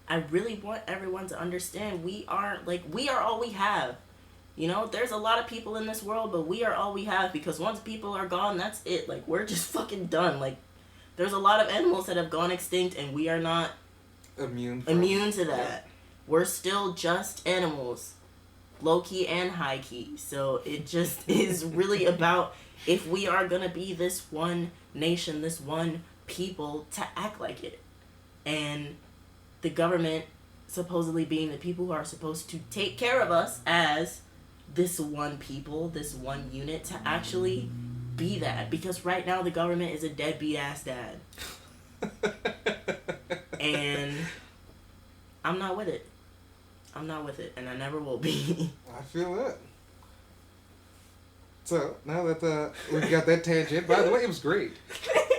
I really want everyone to understand we are all we have. You know, there's a lot of people in this world, but we are all we have, because once people are gone, that's it. Like, we're just fucking done. Like, there's a lot of animals that have gone extinct, and we are not immune to that. Yeah. We're still just animals, low key and high key. So it just is really about, if we are gonna be this one nation, this one people, to act like it. And the government supposedly being the people who are supposed to take care of us as this one people, this one unit, to actually be that. Because right now the government is a deadbeat ass dad. And I'm not with it. I'm not with it, and I never will be. I feel that. So, now that we've got that tangent, by the way, it was great.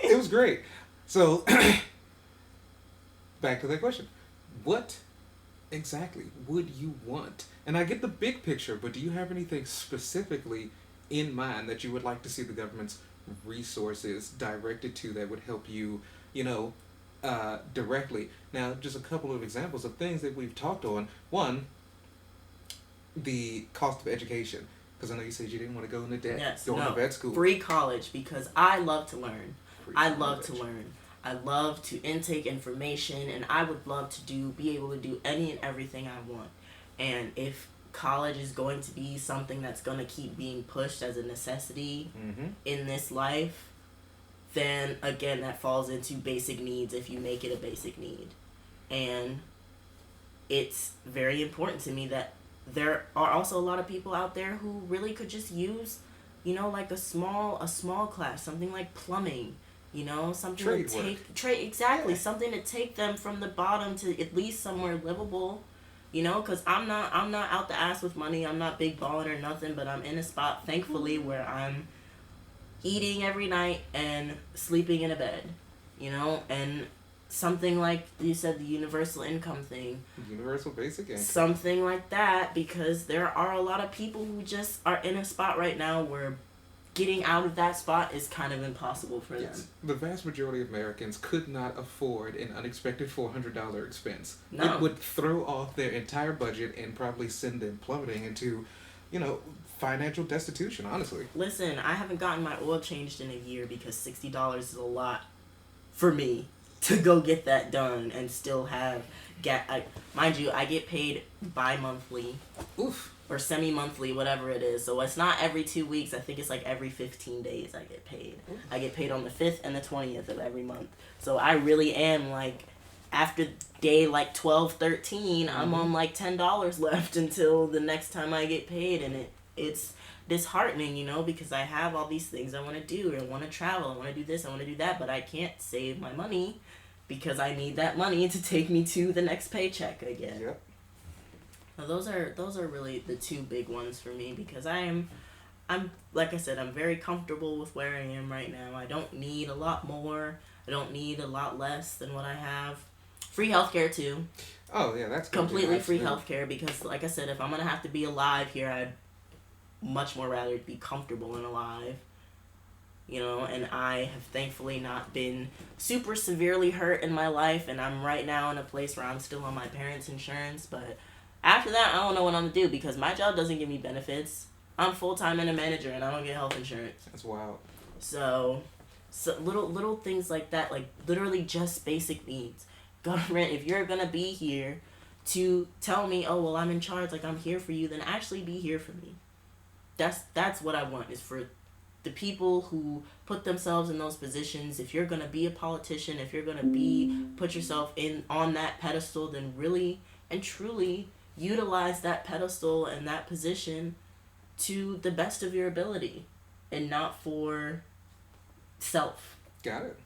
It was great. So, back to that question. What exactly would you want? And I get the big picture, but do you have anything specifically in mind that you would like to see the government's resources directed to that would help you, directly? Now, just a couple of examples of things that we've talked on. One, the cost of education. Because I know you said you didn't want to go into debt. Yes, going to vet school. Free college, because I love to learn. I love to intake information, and I would love to be able to do any and everything I want. And if college is going to be something that's going to keep being pushed as a necessity in this life, then again, that falls into basic needs if you make it a basic need. And it's very important to me that there are also a lot of people out there who really could just use, like a small class, something like plumbing, something trade to work. Something to take them from the bottom to at least somewhere livable, because I'm not out the ass with money. I'm not big balling or nothing, but I'm in a spot, thankfully, where I'm eating every night and sleeping in a bed, and something like you said, the universal income thing. Universal basic income. Something like that, because there are a lot of people who just are in a spot right now where getting out of that spot is kind of impossible for them. The vast majority of Americans could not afford an unexpected $400 expense. No. It would throw off their entire budget and probably send them plummeting into, financial destitution, honestly. Listen, I haven't gotten my oil changed in a year because $60 is a lot for me to go get that done and still have mind you, I get paid bi-monthly. Oof. Or semi-monthly, whatever it is. So it's not every 2 weeks. I think it's like every 15 days I get paid. Oof. I get paid on the 5th and the 20th of every month. So I really am like, after day like 12, 13, I'm on like $10 left until the next time I get paid. And it's disheartening, because I have all these things I want to do. I want to travel. I want to do this. I want to do that. But I can't save my money because I need that money to take me to the next paycheck again. Yep. Now, those are really the two big ones for me, because I'm like I said, I'm very comfortable with where I am right now. I don't need a lot more. I don't need a lot less than what I have. Free healthcare too. Oh yeah, that's completely free healthcare, because like I said, if I'm gonna have to be alive here, I'd much more rather be comfortable and alive. And I have thankfully not been super severely hurt in my life, and I'm right now in a place where I'm still on my parents' insurance, but after that, I don't know what I'm going to do, because my job doesn't give me benefits. I'm full-time and a manager, and I don't get health insurance. That's wild. So little things like that, like literally just basic needs. Government, if you're going to be here to tell me, oh, well, I'm in charge, like I'm here for you, then actually be here for me. That's what I want, is for the people who put themselves in those positions. If you're going to be a politician, if you're going to put yourself on that pedestal, then really and truly utilize that pedestal and that position to the best of your ability, and not for self. Got it.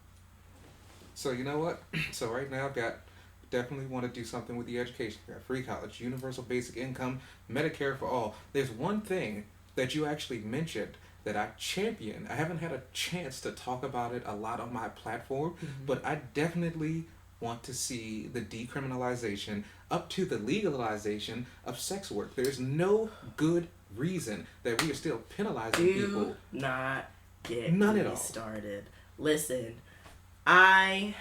So you know what? So right now I've got, definitely want to do something with the education. I've got free college, universal basic income, Medicare for all. There's one thing that you actually mentioned that I champion. I haven't had a chance to talk about it a lot on my platform, but I definitely want to see the decriminalization up to the legalization of sex work. There's no good reason that we are still penalizing people. Do not get None me at all started. Listen, I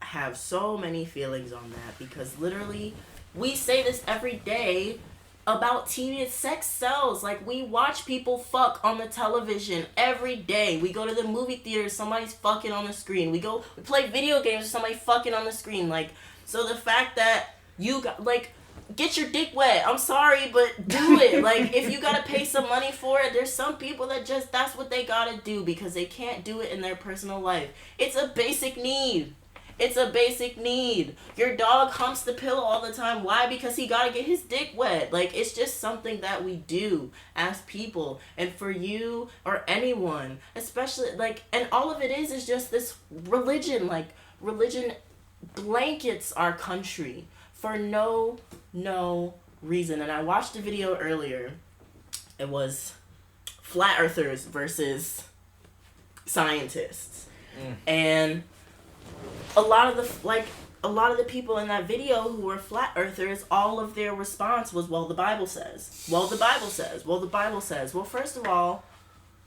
have so many feelings on that because literally we say this every day about teenage sex sells. Like, we watch people fuck on the television every day. We go to the movie theater, somebody's fucking on the screen. We play video games, somebody fucking on the screen. Like, so the fact that you got, like, get your dick wet. I'm sorry, but do it. Like, if you gotta pay some money for it, there's some people that just, that's what they gotta do because they can't do it in their personal life. It's a basic need. It's a basic need. Your dog humps the pillow all the time. Why? Because he gotta get his dick wet. Like, it's just something that we do as people. And for you or anyone, especially, like, and all of it is just this religion. Like, religion blankets our country for no reason. And I watched a video earlier. It was flat earthers versus scientists. And a lot of the people in that video who were flat earthers, all of their response was, well, the Bible says. Well, the Bible says. Well, the Bible says. Well, first of all,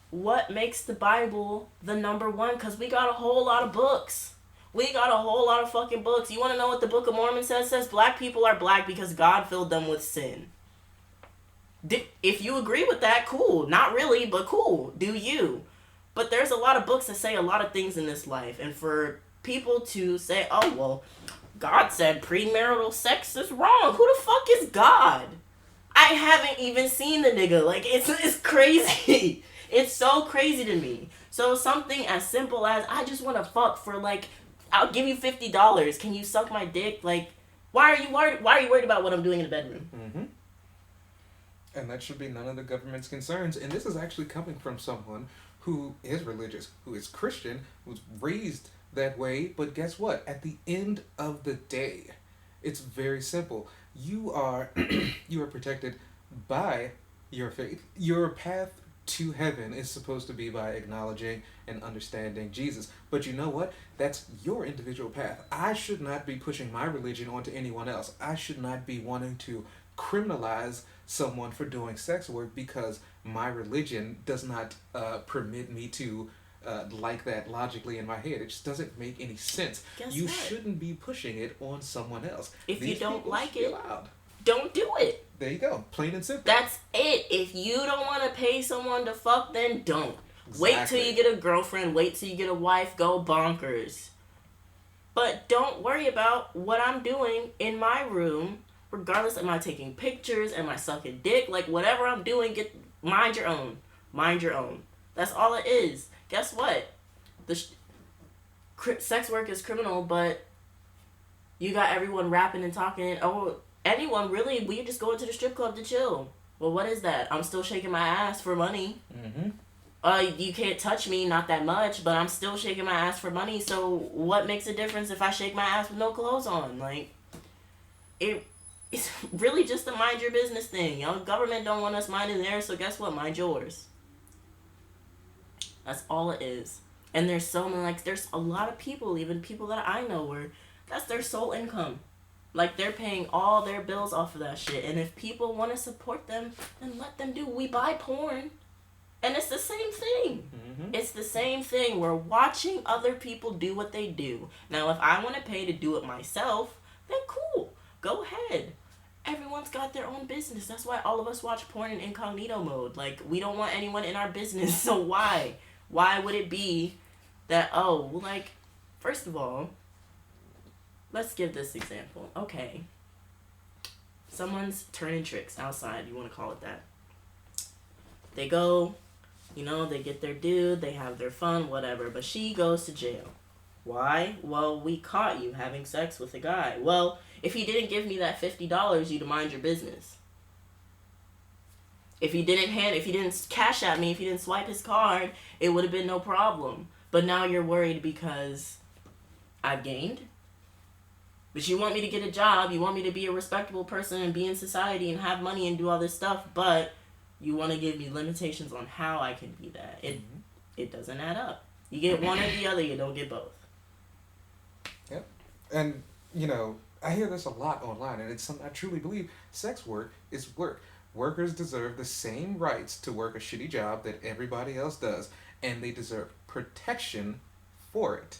what makes the Bible the number one? Because we got a whole lot of books. We got a whole lot of fucking books. You want to know what the Book of Mormon says? It says black people are black because God filled them with sin. If you agree with that, cool. Not really, but cool. Do you? But there's a lot of books that say a lot of things in this life. And for people to say, oh, well, God said premarital sex is wrong. Who the fuck is God? I haven't even seen the nigga. Like, it's crazy. It's so crazy to me. So something as simple as, I just want to fuck for, like, I'll give you $50. Can you suck my dick? Like, why are you worried about what I'm doing in the bedroom? Mm-hmm. And that should be none of the government's concerns. And this is actually coming from someone who is religious, who is Christian, who's raised that way. But guess what? At the end of the day, it's very simple. You are you are protected by your faith. Your path to heaven is supposed to be by acknowledging and understanding Jesus. But you know what? That's your individual path. I should not be pushing my religion onto anyone else. I should not be wanting to criminalize someone for doing sex work because my religion does not permit me to like that logically in my head. It just doesn't make any sense. Guess you what? shouldn't be pushing it on someone else. If These you don't people like should be it, allowed. don't do it. There you go. Plain and simple. That's it. If you don't want to pay someone to fuck, then don't. Exactly. Wait till you get a girlfriend. Wait till you get a wife. Go bonkers. But don't worry about what I'm doing in my room. Regardless, am I taking pictures? Am I sucking dick? Like, whatever I'm doing, mind your own. Mind your own. That's all it is. Guess what? Sex work is criminal, but you got everyone rapping and talking. Oh, anyone really? We just go into the strip club to chill. Well, what is that? I'm still shaking my ass for money. Mm-hmm. You can't touch me, not that much, but I'm still shaking my ass for money. So what makes a difference if I shake my ass with no clothes on? Like, it's really just a mind your business thing. Government don't want us minding theirs, so guess what? Mind yours. That's all it is. And there's so many, there's a lot of people, even people that I know, where that's their sole income. Like, they're paying all their bills off of that shit. And if people want to support them, then let them do. We buy porn. And it's the same thing. Mm-hmm. It's the same thing. We're watching other people do what they do. Now, if I want to pay to do it myself, then cool. Go ahead. Everyone's got their own business. That's why all of us watch porn in incognito mode. Like, we don't want anyone in our business. So why? Why would it be that, first of all, let's give this example. Okay. Someone's turning tricks outside. You want to call it that. They go, they get their dude, they have their fun, whatever. But she goes to jail. Why? Well, we caught you having sex with a guy. Well, if he didn't give me that $50, you'd mind your business. If he didn't cash at me, if he didn't swipe his card, it would have been no problem. But now you're worried because I've gained? But you want me to get a job, you want me to be a respectable person and be in society and have money and do all this stuff, but you want to give me limitations on how I can be that. It doesn't add up. You get one or the other, you don't get both. Yep. And, I hear this a lot online, and it's something I truly believe. Sex work is work. Workers deserve the same rights to work a shitty job that everybody else does, and they deserve protection for it.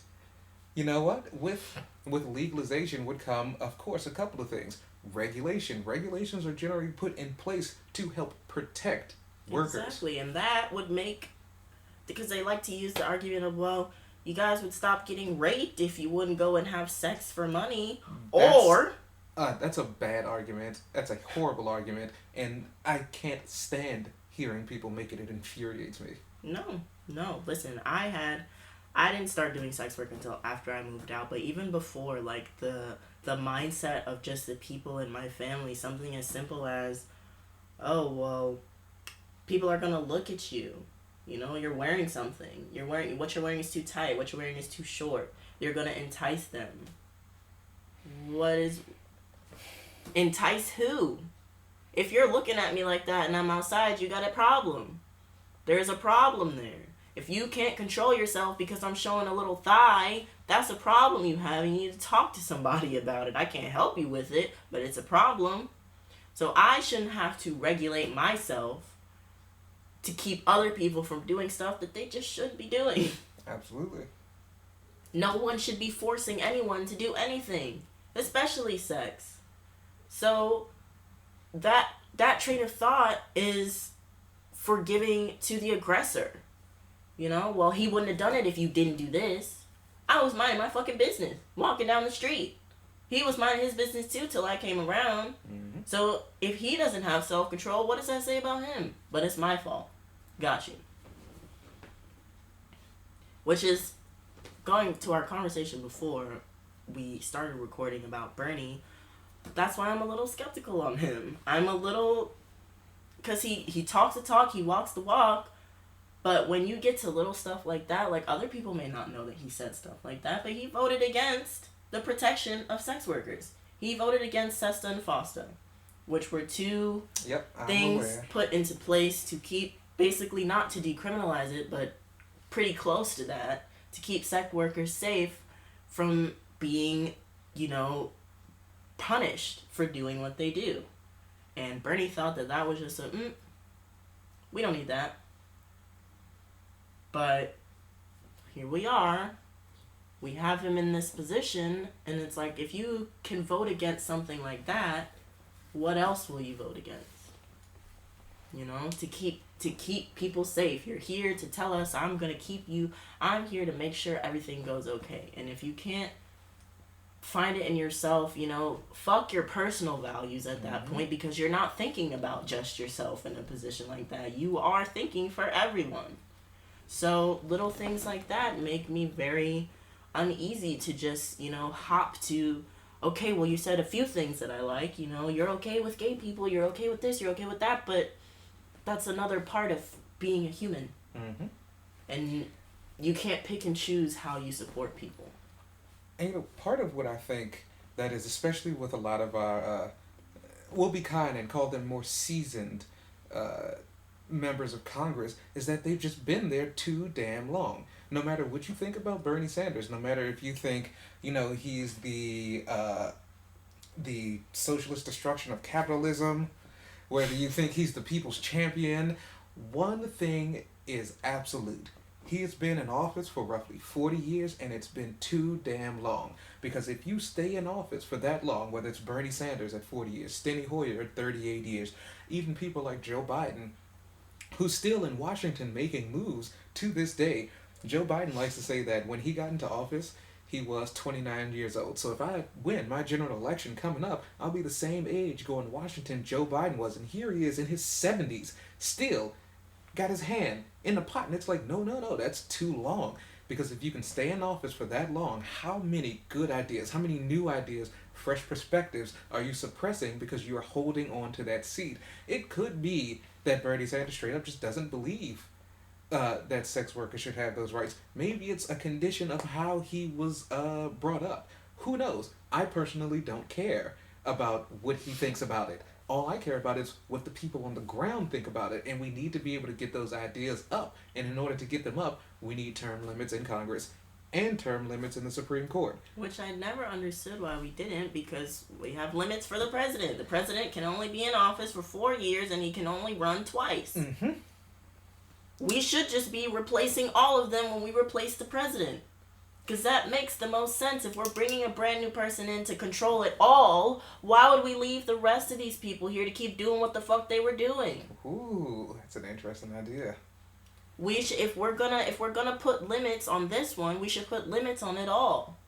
You know what? With legalization would come, of course, a couple of things. Regulation. Regulations are generally put in place to help protect workers. Exactly, and that would make, because they like to use the argument of, well, you guys would stop getting raped if you wouldn't go and have sex for money, or That's a bad argument. That's a horrible argument, and I can't stand hearing people make it. It infuriates me. no. Listen, I didn't start doing sex work until after I moved out, but even before, like the mindset of just the people in my family, something as simple as, oh well, people are gonna look at you. You know, you're wearing something. What you're wearing is too tight. What you're wearing is too short. You're gonna entice them. What is entice who? If you're looking at me like that and I'm outside, you got a problem. There's a problem there. If you can't control yourself because I'm showing a little thigh, that's a problem you have, and you need to talk to somebody about it. I can't help you with it, but it's a problem. So I shouldn't have to regulate myself to keep other people from doing stuff that they just shouldn't be doing. Absolutely. No one should be forcing anyone to do anything, especially sex. So that train of thought is forgiving to the aggressor. You know, well, he wouldn't have done it if you didn't do this. I was minding my fucking business, walking down the street. He was minding his business too till I came around. Mm-hmm. So if he doesn't have self-control, what does that say about him? But it's my fault. Got you. Which is, going to our conversation before we started recording about Bernie, that's why I'm a little skeptical on him. I'm a little, because he talks the talk, he walks the walk, but when you get to little stuff like that, like, other people may not know that he said stuff like that, but he voted against the protection of sex workers. He voted against SESTA and FOSTA, which were two things put into place to keep, basically not to decriminalize it, but pretty close to that, to keep sex workers safe from being, you know, punished for doing what they do. And Bernie thought that was just we don't need that. But here we are. We have him in this position, and it's like, if you can vote against something like that, what else will you vote against? You know, to keep people safe. You're here to tell us, I'm here to make sure everything goes okay. And if you can't find it in yourself, you know, fuck your personal values at that point, because you're not thinking about just yourself in a position like that. You are thinking for everyone. So little things like that make me very uneasy to just, you know, hop to, okay, well, you said a few things that I like, you know, you're okay with gay people, you're okay with this, you're okay with that, but that's another part of being a human. Mm-hmm. And you can't pick and choose how you support people. And, you know, part of what I think that is, especially with a lot of our, we'll be kind and call them more seasoned members of Congress, is that they've just been there too damn long. No matter what you think about Bernie Sanders, no matter if you think, you know, he's the socialist destruction of capitalism, whether you think he's the people's champion, one thing is absolute. He has been in office for roughly 40 years, and it's been too damn long. Because if you stay in office for that long, whether it's Bernie Sanders at 40 years, Steny Hoyer at 38 years, even people like Joe Biden, who's still in Washington making moves to this day. Joe Biden likes to say that when he got into office, he was 29 years old. So if I win my general election coming up, I'll be the same age going to Washington Joe Biden was. And here he is in his 70s, still got his hand in the pot. And it's like, no, that's too long. Because if you can stay in office for that long, how many good ideas, how many new ideas, fresh perspectives are you suppressing because you're holding on to that seat? It could be that Bernie Sanders straight up just doesn't believe that sex workers should have those rights. Maybe it's a condition of how he was brought up. Who knows? I personally don't care about what he thinks about it. All I care about is what the people on the ground think about it, and we need to be able to get those ideas up. And in order to get them up, we need term limits in Congress and term limits in the Supreme Court. Which I never understood why we didn't, because we have limits for the president. The president can only be in office for 4 years, and he can only run twice. Mm-hmm. We should just be replacing all of them when we replace the president. Because that makes the most sense. If we're bringing a brand new person in to control it all, why would we leave the rest of these people here to keep doing what the fuck they were doing? Ooh, that's an interesting idea. If we're gonna put limits on this one, we should put limits on it all.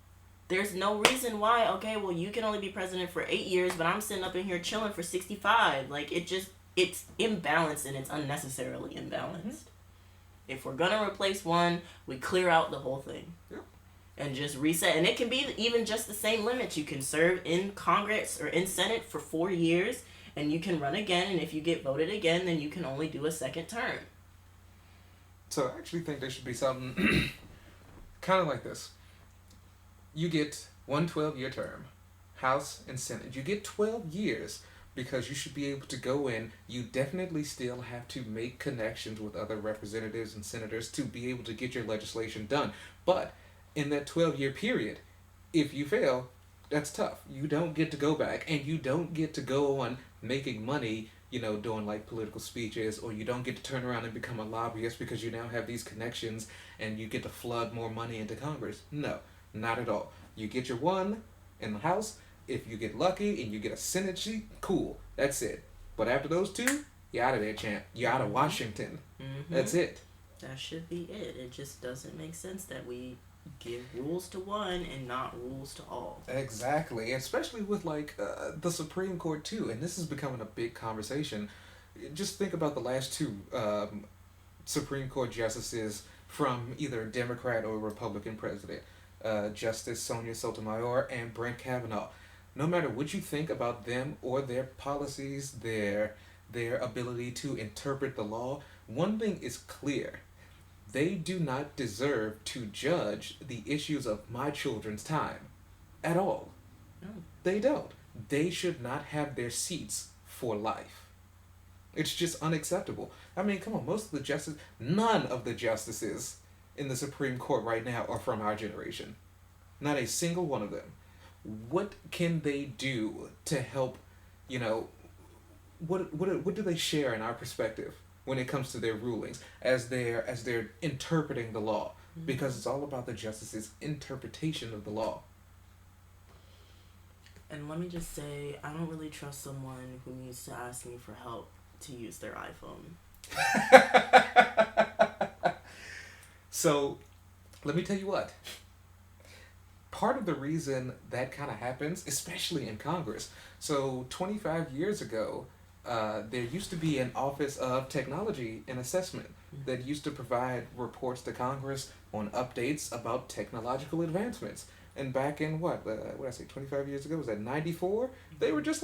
There's no reason why, okay, well, you can only be president for 8 years, but I'm sitting up in here chilling for 65. Like, it's imbalanced, and it's unnecessarily imbalanced. Mm-hmm. If we're gonna replace one, we clear out the whole thing. Yep. And just reset. And it can be even just the same limits. You can serve in Congress or in Senate for 4 years, and you can run again, and if you get voted again, then you can only do a second term. So I actually think there should be something kind of like this. You get one 12-year term, House and Senate. You get 12 years because you should be able to go in. You definitely still have to make connections with other representatives and senators to be able to get your legislation done. But in that 12-year period, if you fail, that's tough. You don't get to go back, and you don't get to go on making money, doing like political speeches, or you don't get to turn around and become a lobbyist because you now have these connections and you get to flood more money into Congress. No, not at all. You get your one in the House. If you get lucky and you get a Senate seat, cool. That's it. But after those two, you're out of there, champ. You're out of Washington. Mm-hmm. That's it. That should be it. It just doesn't make sense that we give rules to one and not rules to all. Exactly, especially with the Supreme Court too, and this is becoming a big conversation. Just think about the last two Supreme Court justices from either a Democrat or a Republican president, Justice Sonia Sotomayor and Brett Kavanaugh. No matter what you think about them or their policies, their ability to interpret the law, one thing is clear. They do not deserve to judge the issues of my children's time at all. No. They don't. They should not have their seats for life. It's just unacceptable. I mean, come on, none of the justices in the Supreme Court right now are from our generation. Not a single one of them. What can they do to help, what do they share in our perspective when it comes to their rulings as they're interpreting the law? Mm-hmm. Because it's all about the justice's interpretation of the law. And let me just say, I don't really trust someone who needs to ask me for help to use their iPhone. So, let me tell you what. Part of the reason that kind of happens, especially in Congress, so 25 years ago, there used to be an Office of Technology and Assessment that used to provide reports to Congress on updates about technological advancements. And back in 25 years ago, was that 94? They were just